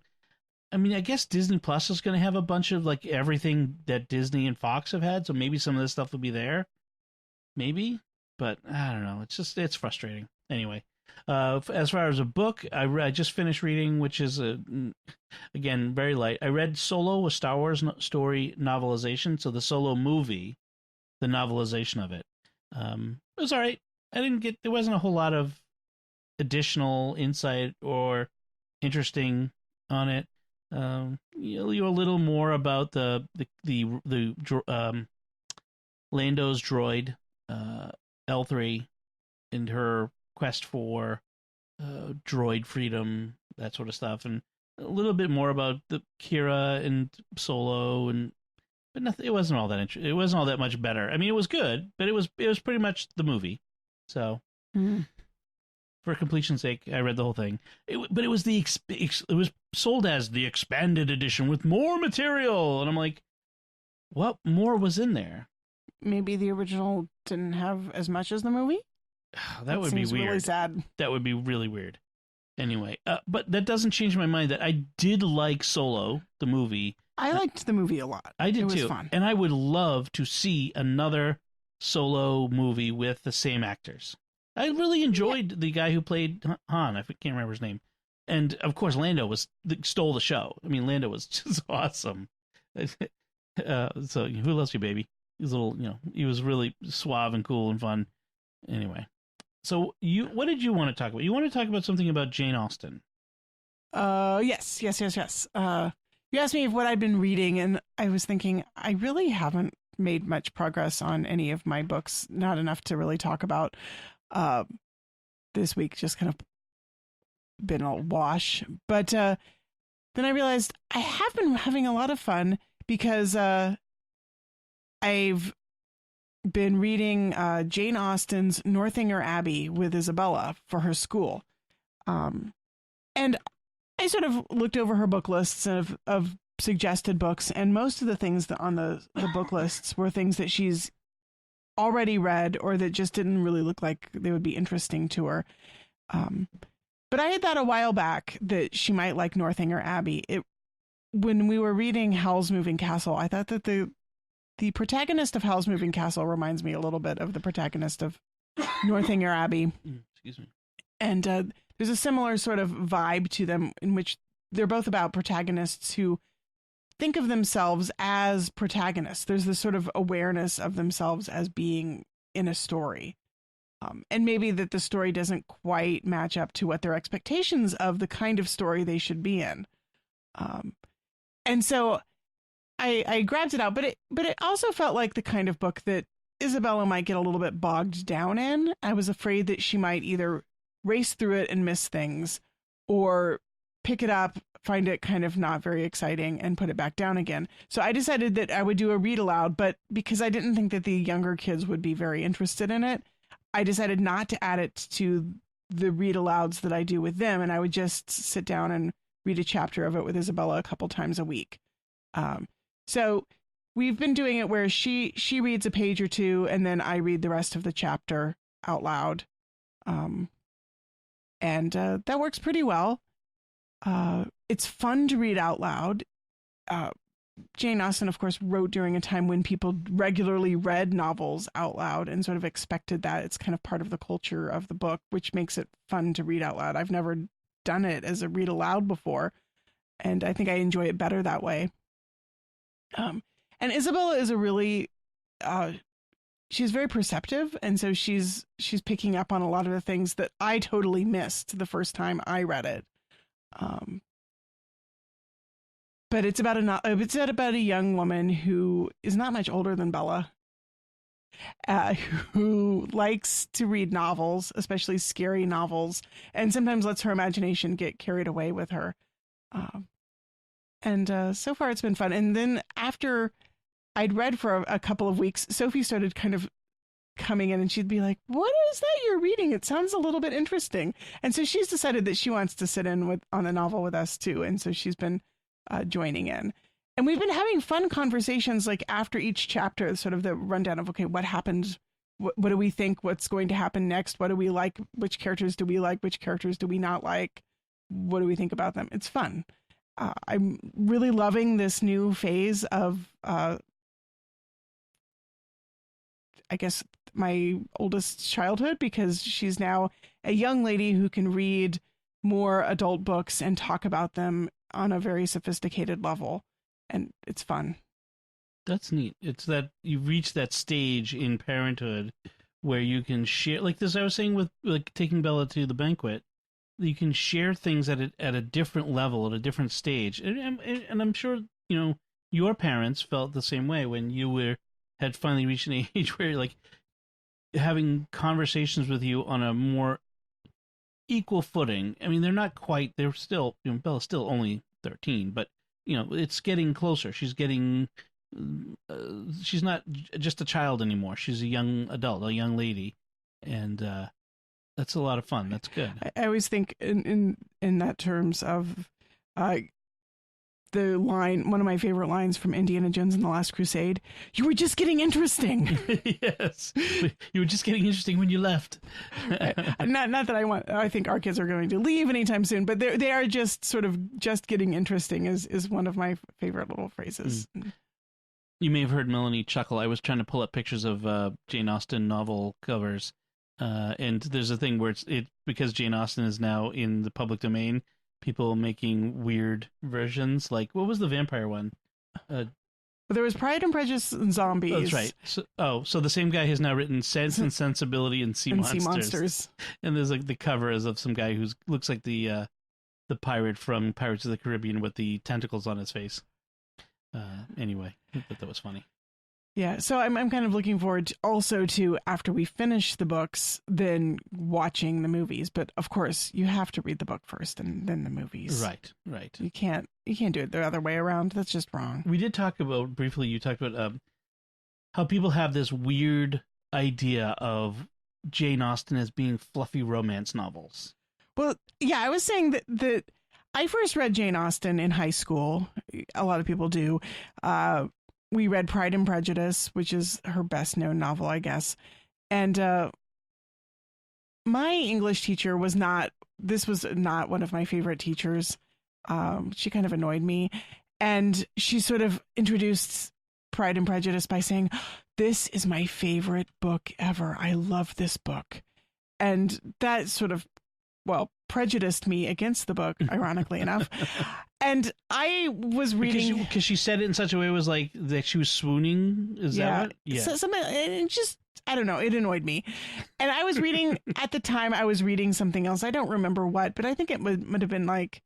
I mean, I guess Disney Plus is going to have a bunch of like everything that Disney and Fox have had, so maybe some of this stuff will be there, maybe. But I don't know. It's frustrating. Anyway, as far as a book, I just finished reading, which is again very light. I read Solo, a Star Wars story novelization. So the Solo movie, the novelization of it. It was all right. There wasn't a whole lot of additional insight or interesting on it. You know a little more about the Lando's droid, L3, and her quest for droid freedom, that sort of stuff, and a little bit more about the Kira and Solo, but nothing. It wasn't all that it wasn't all that much better. I mean, it was good, but it was pretty much the movie. So, for completion's sake, I read the whole thing. But it was it was sold as the expanded edition with more material, and I'm like, what more was in there? Maybe the original didn't have as much as the movie. That would be weird. Really sad. That would be really weird. Anyway, but that doesn't change my mind that I did like Solo, the movie. I liked the movie a lot. I did too. It was fun. And I would love to see another Solo movie with the same actors. I really enjoyed the guy who played Han. I can't remember his name. And of course, Lando stole the show. I mean, Lando was just awesome. So who loves you, baby? He was he was really suave and cool and fun. Anyway, so what did you want to talk about? You want to talk about something about Jane Austen? Yes. You asked me what I'd been reading, and I was thinking I really haven't made much progress on any of my books. Not enough to really talk about. This week just kind of been a wash. But then I realized I have been having a lot of fun because I've been reading Jane Austen's Northanger Abbey with Isabella for her school. And I sort of looked over her book lists of suggested books, and most of the things that on the book lists were things that she's already read or that just didn't really look like they would be interesting to her. But I had thought a while back that she might like Northanger Abbey. When we were reading Howl's Moving Castle, I thought that the protagonist of Howl's Moving Castle reminds me a little bit of the protagonist of Northanger Abbey. Excuse me. And there's a similar sort of vibe to them in which they're both about protagonists who think of themselves as protagonists. There's this sort of awareness of themselves as being in a story. And maybe that the story doesn't quite match up to what their expectations of the kind of story they should be in. And so I grabbed it out, but it also felt like the kind of book that Isabella might get a little bit bogged down in. I was afraid that she might either race through it and miss things, or pick it up, find it kind of not very exciting, and put it back down again. So I decided that I would do a read aloud, but because I didn't think that the younger kids would be very interested in it, I decided not to add it to the read alouds that I do with them, and I would just sit down and read a chapter of it with Isabella a couple times a week. So we've been doing it where she reads a page or two, and then I read the rest of the chapter out loud. And that works pretty well. It's fun to read out loud. Jane Austen, of course, wrote during a time when people regularly read novels out loud and sort of expected that. It's kind of part of the culture of the book, which makes it fun to read out loud. I've never done it as a read aloud before, and I think I enjoy it better that way. And Isabella is a really, she's very perceptive, and so she's picking up on a lot of the things that I totally missed the first time I read it. But it's about a young woman who is not much older than Bella, who likes to read novels, especially scary novels, and sometimes lets her imagination get carried away with her. And so far it's been fun. And then after I'd read for a couple of weeks, Sophie started kind of coming in and she'd be like, "What is that you're reading? It sounds a little bit interesting." And so she's decided that she wants to sit in on the novel with us too. And so she's been joining in. And we've been having fun conversations like after each chapter, sort of the rundown of, okay, what happened? What do we think? What's going to happen next? What do we like? Which characters do we like? Which characters do we not like? What do we think about them? It's fun. I'm really loving this new phase of, I guess, my oldest childhood, because she's now a young lady who can read more adult books and talk about them on a very sophisticated level. And it's fun. That's neat. It's that you've reached that stage in parenthood where you can share, like this I was saying with like taking Bella to the banquet, you can share things at a different level, at a different stage. And I'm sure, your parents felt the same way when you had finally reached an age where like having conversations with you on a more equal footing. I mean, they're still, Bella's still only 13, but it's getting closer. She's not just a child anymore. She's a young adult, a young lady. And, that's a lot of fun. That's good. I always think in that terms of the line, one of my favorite lines from Indiana Jones and the Last Crusade, "You were just getting interesting." Yes. You were just getting interesting when you left. Not that I think our kids are going to leave anytime soon, but they are just sort of just getting interesting is one of my favorite little phrases. You may have heard Melanie chuckle. I was trying to pull up pictures of Jane Austen novel covers. And there's a thing where it's because Jane Austen is now in the public domain, people making weird versions. Like, what was the vampire one? Well, there was Pride and Prejudice and Zombies. That's right. So the same guy has now written Sense and Sensibility and Sea Monsters. And there's like the cover is of some guy who looks like the pirate from Pirates of the Caribbean with the tentacles on his face. Anyway, I thought that was funny. Yeah, so I'm kind of looking forward to after we finish the books, then watching the movies. But of course, you have to read the book first and then the movies. Right. You can't do it the other way around. That's just wrong. We did talk about briefly. You talked about how people have this weird idea of Jane Austen as being fluffy romance novels. Well, yeah, I was saying that I first read Jane Austen in high school. A lot of people do. We read Pride and Prejudice, which is her best known novel, I guess. And my English teacher was not one of my favorite teachers. She kind of annoyed me. And she sort of introduced Pride and Prejudice by saying, "This is my favorite book ever. I love this book." And that sort of, prejudiced me against the book, ironically enough. And I was reading because she said it in such a way it was like that she was swooning. Is that what? Yeah. So, something, it just, I don't know. It annoyed me. And I was reading at the time. I was reading something else. I don't remember what, but I think it would have been like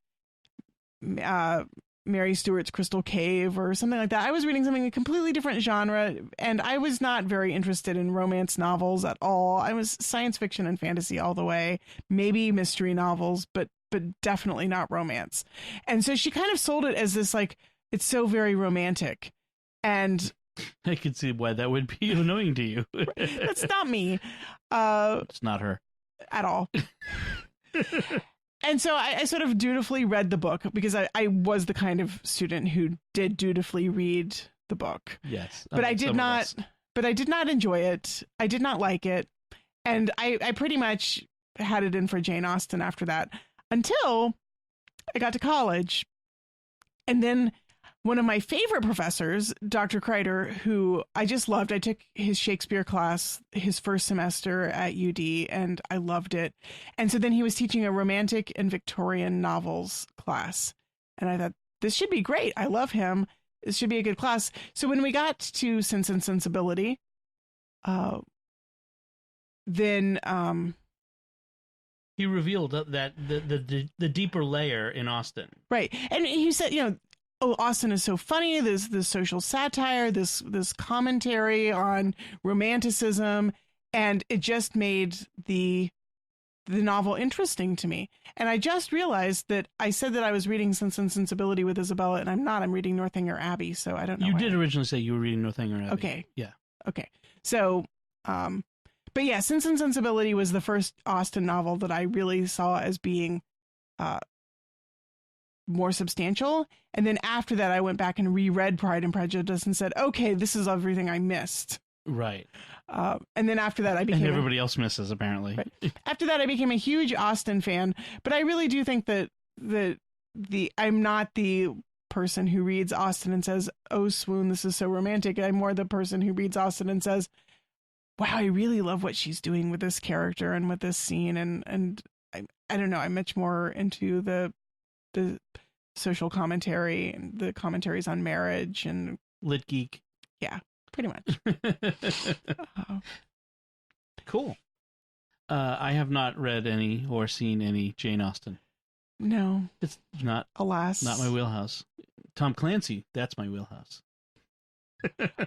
Mary Stewart's Crystal Cave or something like that. I was reading something a completely different genre, and I was not very interested in romance novels at all. I was science fiction and fantasy all the way, maybe mystery novels, but but definitely not romance. And so she kind of sold it as this, like, it's so very romantic. And I could see why that would be annoying to you. that's not me It's not her. at all. And so I sort of dutifully read the book because I was the kind of student who did dutifully read the book. Yes. But I some did of not us. but I did not enjoy it. I did not like it. And I pretty much had it in for Jane Austen after that until I got to college. And then one of my favorite professors, Dr. Kreider, who I just loved. I took his Shakespeare class his first semester at UD, and I loved it. And so then he was teaching a romantic and Victorian novels class. And I thought, this should be great. I love him. This should be a good class. So when we got to Sense and Sensibility, then He revealed that the deeper layer in Austen. right. And he said, oh, Austen is so funny. There's this social satire, this commentary on romanticism, and it just made the novel interesting to me. And I just realized that I said that I was reading Sense and Sensibility with Isabella, and I'm not. I'm reading Northanger Abbey, so I don't know. You why did I- originally say you were reading Northanger Abbey. Okay. Yeah. Okay. So, but yeah, Sense and Sensibility was the first Austen novel that I really saw as being more substantial. And then after that, I went back and reread Pride and Prejudice and said, okay, this is everything I missed. Right. And then after that, I And became everybody else misses, apparently. Right. After that, I became a huge Austen fan. But I really do think that I'm not the person who reads Austen and says, "Oh, swoon, this is so romantic." I'm more the person who reads Austen and says, "Wow, I really love what she's doing with this character and with this scene." And I don't know. I'm much more into the social commentary and the commentaries on marriage and Lit geek. pretty much. Cool. I have not read any or seen any Jane Austen. No, It's not alas, my wheelhouse. Tom Clancy, that's my wheelhouse.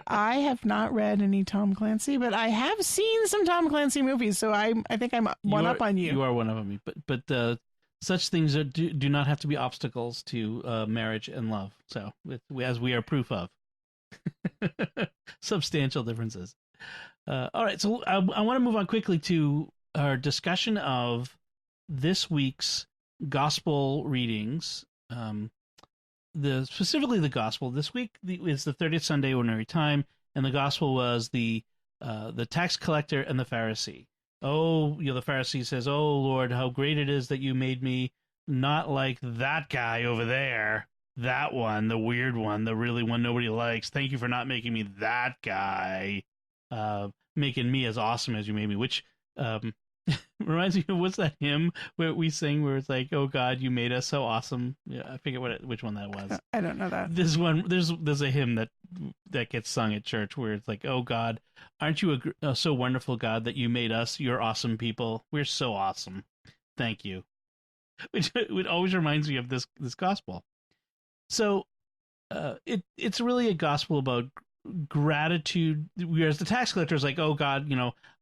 I have not read any Tom Clancy, but I have seen some Tom Clancy movies, so I think I'm one up on you. You are one of them. But such things do not have to be obstacles to marriage and love. So, as we are proof of. Substantial differences. All right, so I want to move on quickly to our discussion of this week's gospel readings. Specifically the gospel this week is the 30th Sunday Ordinary Time, and the gospel was the tax collector and the Pharisee. Oh, the Pharisee says, "Oh Lord, how great it is that you made me not like that guy over there, that one, the weird one, the really one nobody likes. Thank you for not making me that guy, making me as awesome as you made me." Which reminds me of, what's that hymn where we sing where it's like, "Oh God, you made us so awesome." Yeah, I forget which one that was. I don't know that. This one, there's a hymn that gets sung at church where it's like, "Oh God, aren't you a so wonderful God that you made us? You're awesome people. We're so awesome. Which it always reminds me of this gospel. So, it's really a gospel about gratitude. Whereas the tax collector is like, "Oh God,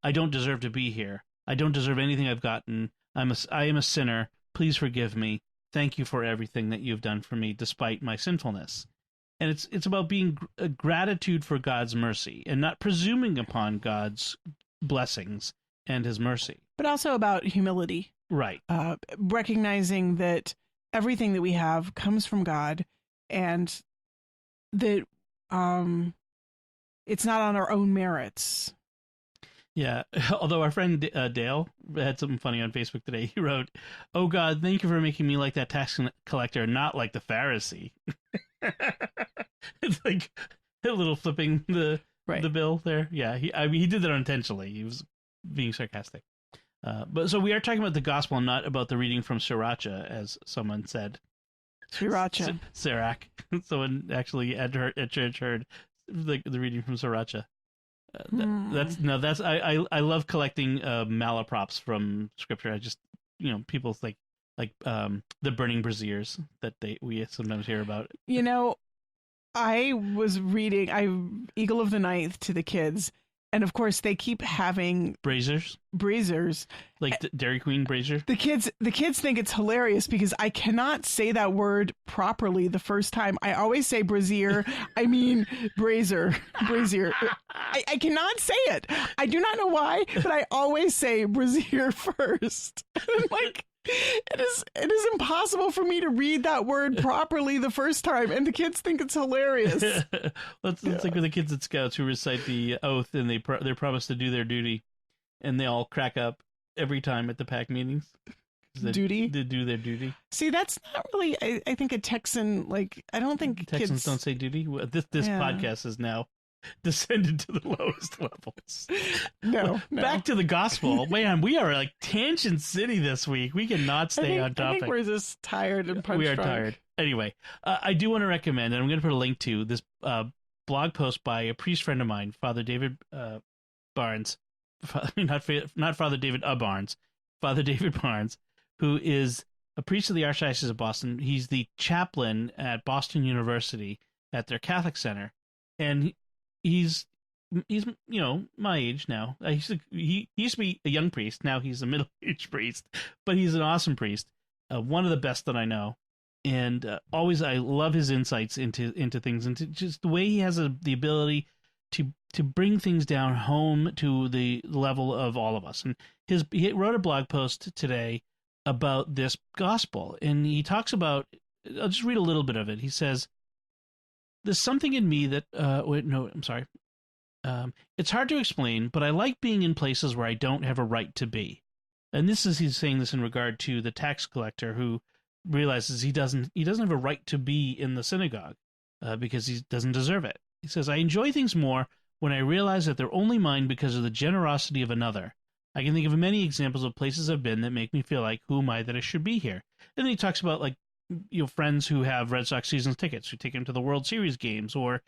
I don't deserve to be here. I don't deserve anything I've gotten. I am a sinner. Please forgive me. Thank you for everything that you've done for me, despite my sinfulness." And it's about being a gratitude for God's mercy and not presuming upon God's blessings and His mercy. But also about humility, Right. recognizing that everything that we have comes from God, and that it's not on our own merits. Yeah. Although our friend Dale had something funny on Facebook today. He wrote, "Oh God, thank you for making me like that tax collector, not like the Pharisee." It's like a little flipping the bill there. Yeah. He did that unintentionally. He was being sarcastic. But so we are talking about the gospel, not about the reading from Sriracha, as someone said. Sriracha. Sirach. Someone actually at church heard the reading from Sriracha. I love collecting malaprops from scripture. I just, people's like the burning braziers that we sometimes hear about. I was reading Eagle of the Ninth to the kids, And of course, they keep having Braziers, braziers. like Dairy Queen brazier. The kids think it's hilarious because I cannot say that word properly the first time. I always say brazier. I mean brazier. I cannot say it. I do not know why, but I always say brazier first. Like, it is impossible for me to read that word properly the first time, and the kids think it's hilarious. It's like with the kids at Scouts who recite the oath and they're promised to do their duty, and they all crack up every time at the pack meetings. Duty? They do their duty. See, that's not really, I think, a Texan, like, I don't think Texans kids don't say duty. This Yeah. podcast is now descended to the lowest levels. No. Back to the gospel. Man, we are like tangent city this week. We cannot stay on I topic. think we're just tired and punch We are drunk. tired. Anyway, I do want to recommend, and I'm going to put a link to this blog post by a priest friend of mine, Father David Barnes. Not Father David Barnes, Father David Barnes, who is a priest of the Archdiocese of Boston. He's the chaplain at Boston University at their Catholic Center, and he's my age now. He used to be a young priest. Now he's a middle-aged priest, but he's an awesome priest, one of the best that I know. And always, I love his insights into things, and just the way he has the ability to bring things down home to the level of all of us. And he wrote a blog post today about this gospel, and he talks about. I'll just read a little bit of it. He says, "There's something in me that it's hard to explain, but I like being in places where I don't have a right to be." And he's saying this in regard to the tax collector who realizes he doesn't have a right to be in the synagogue because he doesn't deserve it. He says, "I enjoy things more when I realize that they're only mine because of the generosity of another. I can think of many examples of places I've been that make me feel like, who am I that I should be here?" And then he talks about, like, friends who have Red Sox season tickets, who take him to the World Series games, or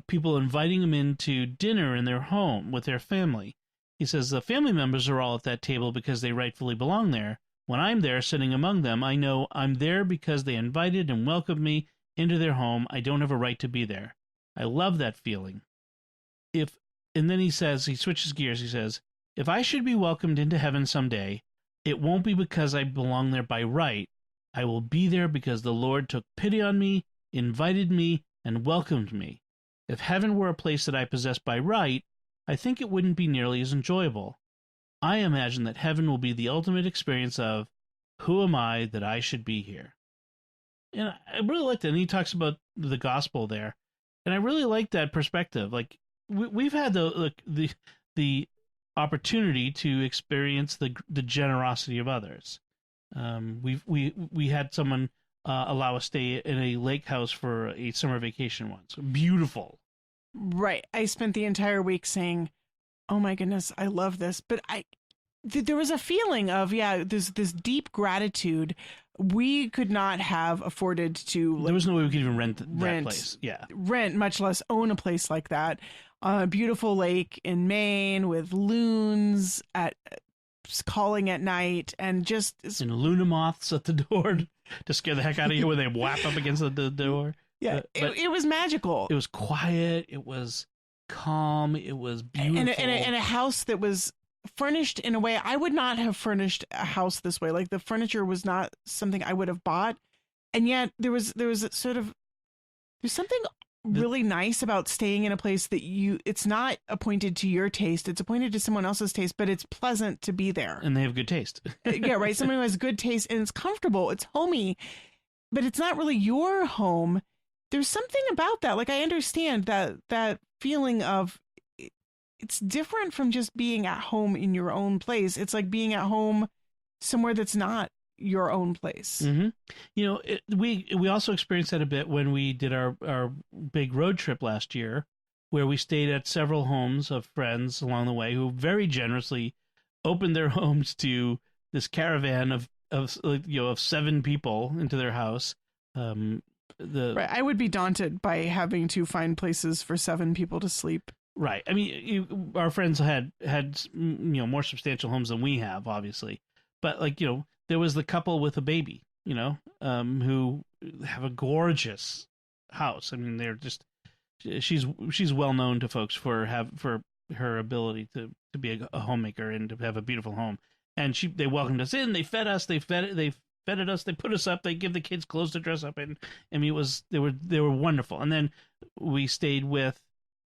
people inviting him into dinner in their home with their family. He says, "The family members are all at that table because they rightfully belong there. When I'm there sitting among them, I know I'm there because they invited and welcomed me into their home. I don't have a right to be there. I love that feeling." And then he switches gears. He says, "If I should be welcomed into heaven someday, it won't be because I belong there by right. I will be there because the Lord took pity on me, invited me, and welcomed me. If heaven were a place that I possessed by right, I think it wouldn't be nearly as enjoyable. I imagine that heaven will be the ultimate experience of, who am I that I should be here?" And I really like that. And he talks about the gospel there. And I really like that perspective. Like, we've had the opportunity to experience the generosity of others. We had someone allow us stay in a lake house for a summer vacation once. Beautiful. Right. I spent the entire week saying, "Oh my goodness, I love this." But there was a feeling of, there's this deep gratitude. We could not have afforded to. There was no way we could even rent that place. Yeah. Rent, much less own a place like that. A beautiful lake in Maine with loons calling at night, and just and Luna moths at the door to scare the heck out of you when they whap up against the door. Yeah, but it was magical. It was quiet. It was calm. It was beautiful. And a house that was furnished in a way I would not have furnished a house this way. Like, the furniture was not something I would have bought, and yet there was there's something really nice about staying in a place that it's not appointed to your taste. It's appointed to someone else's taste, but it's pleasant to be there. And they have good taste. Yeah, right. Someone who has good taste, and it's comfortable. It's homey, but it's not really your home. There's something about that. Like, I understand that feeling of, it's different from just being at home in your own place. It's like being at home somewhere that's not your own place. Mm-hmm. We also experienced that a bit when we did our big road trip last year, where we stayed at several homes of friends along the way who very generously opened their homes to this caravan of 7 people into their house. Right. I would be daunted by having to find places for 7 people to sleep. Right. I mean, our friends had more substantial homes than we have, obviously, but there was the couple with a baby, who have a gorgeous house. I mean, they're just, she's well known to folks for her ability to be a homemaker and to have a beautiful home. And they welcomed us in. They fed us. They fed us. They put us up. They give the kids clothes to dress up in. I mean, they were wonderful. And then we stayed with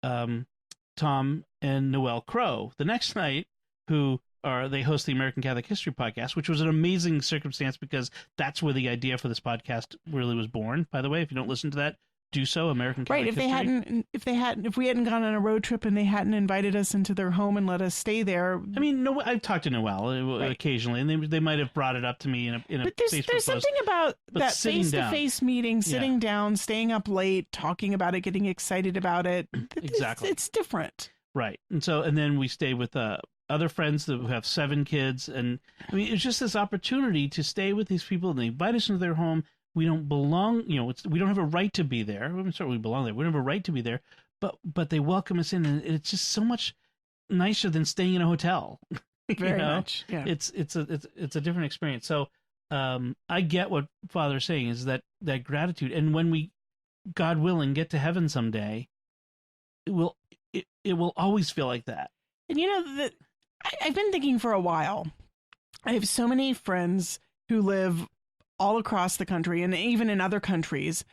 Tom and Noelle Crow the next night, they host the American Catholic History podcast, which was an amazing circumstance because that's where the idea for this podcast really was born. By the way, if you don't listen to that, do so. American Catholic History. If we hadn't gone on a road trip and they hadn't invited us into their home and let us stay there. I mean, I've talked to Noelle occasionally, and they might have brought it up to me in a But Facebook there's something post. about But that sitting down. face-to-face meeting, sitting down, staying up late, talking about it, getting excited about it. Exactly. It's different. Right. And then we stayed with other friends that have 7 kids. And I mean, it's just this opportunity to stay with these people, and they invite us into their home. We don't belong, we don't have a right to be there. I'm sorry, we belong there. We don't have a right to be there, but they welcome us in, and it's just so much nicer than staying in a hotel. Very much. Yeah. It's a different experience. So I get what Father's saying is that gratitude. And when we, God willing, get to heaven someday, it will always feel like that. And I've been thinking for a while. I have so many friends who live all across the country and even in other countries.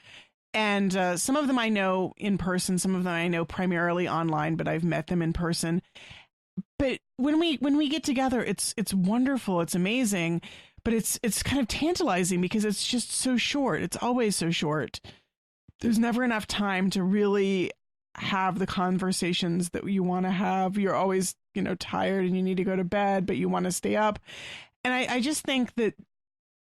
And some of them I know in person, some of them I know primarily online, but I've met them in person. But when we get together, it's wonderful, it's amazing, but it's kind of tantalizing because it's just so short. It's always so short. There's never enough time to really have the conversations that you want to have. You're always, tired and you need to go to bed, but you want to stay up. And I just think that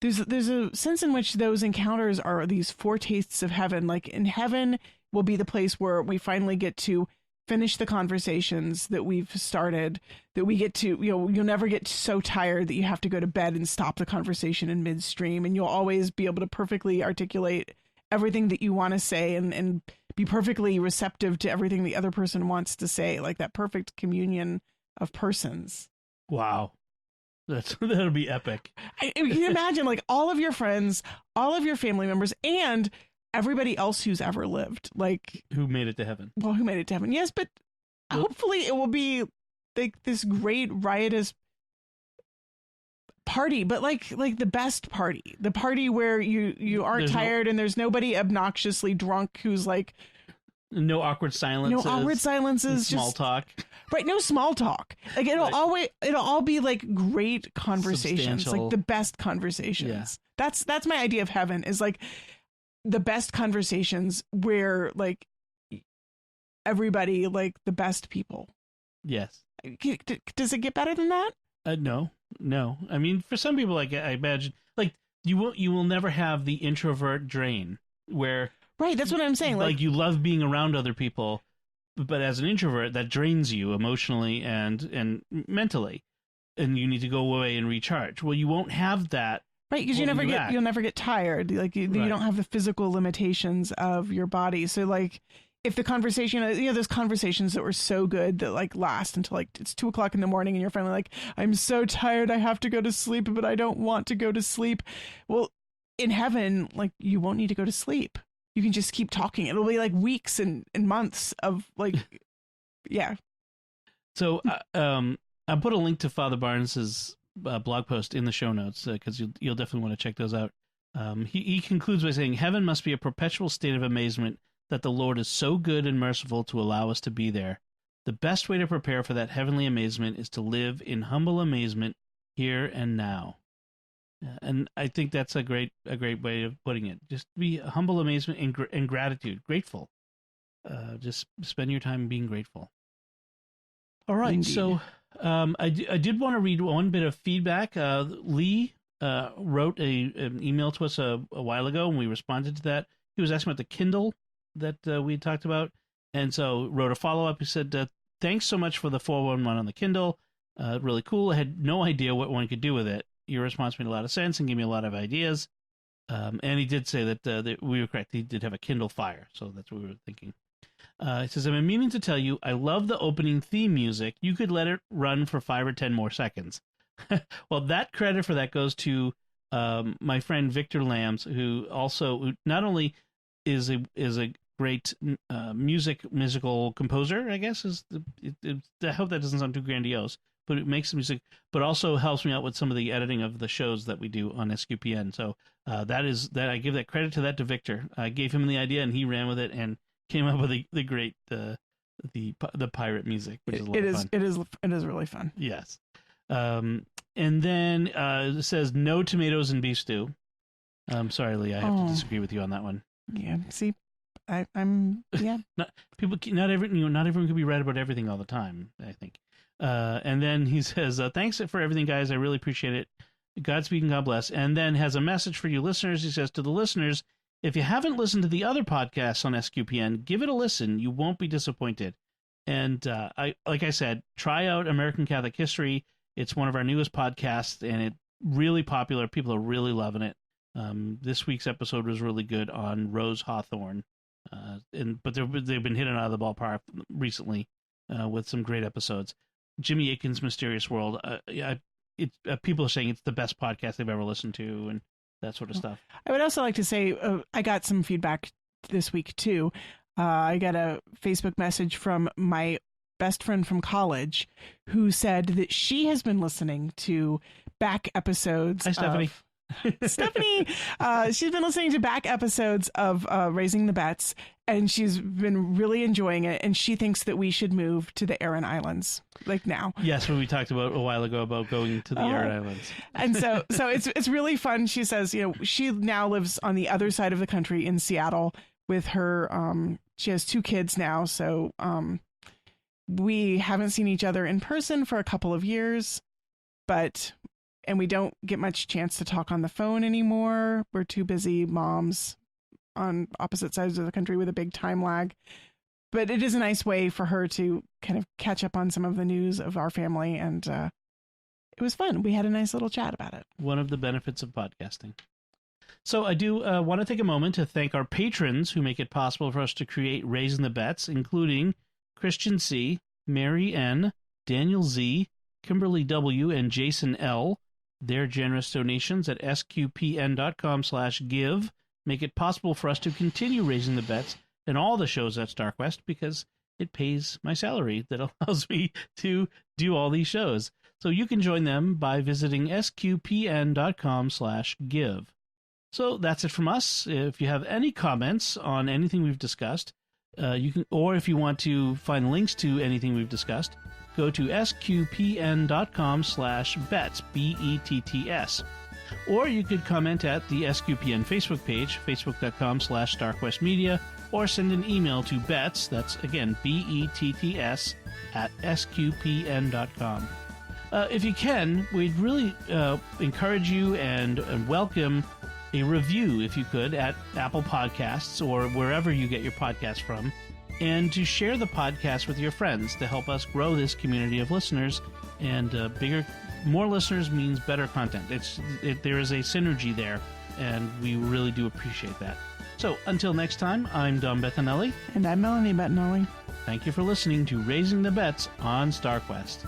there's a sense in which those encounters are these foretastes of heaven. Like in heaven will be the place where we finally get to finish the conversations that we've started, that we get to, you'll never get so tired that you have to go to bed and stop the conversation in midstream. And you'll always be able to perfectly articulate everything that you want to say and be perfectly receptive to everything the other person wants to say, like that perfect communion of persons. Wow. That'll be epic. You can imagine like all of your friends, all of your family members, and everybody else who's ever lived. Like who made it to heaven? Well, who made it to heaven? Yes, but hopefully it will be like this great riotous party, but like the best party, the party where you aren't tired and there's nobody obnoxiously drunk who's like no awkward silences. No awkward silences. Small talk. Right, no small talk. Like it'll all be like great conversations, like the best conversations. Yeah. That's my idea of heaven, is like the best conversations where like everybody, like the best people. Yes. Does it get better than that? No. I mean, for some people, like I imagine, like you will never have the introvert drain where. Right, that's what I'm saying. Like you love being around other people, but as an introvert, that drains you emotionally and mentally, and you need to go away and recharge. Well, you won't have that, right? Because you'll never get tired. Like you don't have the physical limitations of your body. So like, if the conversation, there's conversations that were so good that like last until like it's 2:00 in the morning, and you're finally like, I'm so tired, I have to go to sleep, but I don't want to go to sleep. Well, in heaven, like you won't need to go to sleep. You can just keep talking. It'll be like weeks and months of like, yeah. So I put a link to Father Barnes's blog post in the show notes because you'll definitely want to check those out. He concludes by saying, heaven must be a perpetual state of amazement that the Lord is so good and merciful to allow us to be there. The best way to prepare for that heavenly amazement is to live in humble amazement here and now. And I think that's a great way of putting it. Just be humble amazement and gratitude, grateful. Just spend your time being grateful. All right. Indeed. So I did want to read one bit of feedback. Lee wrote an email to us a while ago, and we responded to that. He was asking about the Kindle that we talked about, and so wrote a follow-up. He said, thanks so much for the 411 on the Kindle. Really cool. I had no idea what one could do with it. Your response made a lot of sense and gave me a lot of ideas. And he did say that we were correct. He did have a Kindle Fire, so that's what we were thinking. He says, I'm meaning to tell you, I love the opening theme music. You could let it run for 5 or 10 more seconds. Well, that credit for that goes to my friend Victor Lambs, who not only is a great musical composer, I guess. I hope that doesn't sound too grandiose, but it makes the music, but also helps me out with some of the editing of the shows that we do on SQPN. So that I give that credit to Victor. I gave him the idea, and he ran with it and came up with the great the pirate music, which is a lot of fun. It is really fun. Yes. And then it says no tomatoes in beef stew. I'm sorry, Lee. I have to disagree with you on that one. Yeah. See, I'm yeah. Not everyone can be right about everything all the time, I think. And then he says, thanks for everything, guys. I really appreciate it. Godspeed and God bless. And then has a message for you listeners. He says, to the listeners, if you haven't listened to the other podcasts on SQPN, give it a listen. You won't be disappointed. And like I said, try out American Catholic History. It's one of our newest podcasts, and it's really popular. People are really loving it. This week's episode was really good on Rose Hawthorne. But they've been hitting out of the ballpark recently with some great episodes. Jimmy Akin's Mysterious World. People are saying it's the best podcast they've ever listened to, and that sort of stuff. I would also like to say I got some feedback this week too. I got a Facebook message from my best friend from college who said that she has been listening to back episodes. Hi, Stephanie. Stephanie, she's been listening to back episodes of Raising the Betts, and she's been really enjoying it, and she thinks that we should move to the Aran Islands, like now. Yes, what we talked about a while ago about going to the Aran Islands. And so it's really fun. She says, she now lives on the other side of the country in Seattle with her, she has 2 kids now, so we haven't seen each other in person for a couple of years, and we don't get much chance to talk on the phone anymore. We're too busy moms on opposite sides of the country with a big time lag. But it is a nice way for her to kind of catch up on some of the news of our family. And it was fun. We had a nice little chat about it. One of the benefits of podcasting. So I do want to take a moment to thank our patrons who make it possible for us to create Raising the Betts, including Christian C., Mary N., Daniel Z., Kimberly W., and Jason L. Their generous donations at sqpn.com/give make it possible for us to continue Raising the Betts and all the shows at StarQuest because it pays my salary that allows me to do all these shows. So you can join them by visiting sqpn.com/give. So that's it from us. If you have any comments on anything we've discussed, you can, or if you want to find links to anything we've discussed, go to sqpn.com/betts, BETTS. Or you could comment at the SQPN Facebook page, facebook.com/StarQuestMedia, or send an email to Betts, that's again BETTS, at sqpn.com. If you can, we'd really encourage you and welcome a review, if you could, at Apple Podcasts or wherever you get your podcasts from, and to share the podcast with your friends to help us grow this community of listeners. And more listeners means better content. There is a synergy there, and we really do appreciate that. So until next time, I'm Dom Bettinelli. And I'm Melanie Bettinelli. Thank you for listening to Raising the Betts on StarQuest.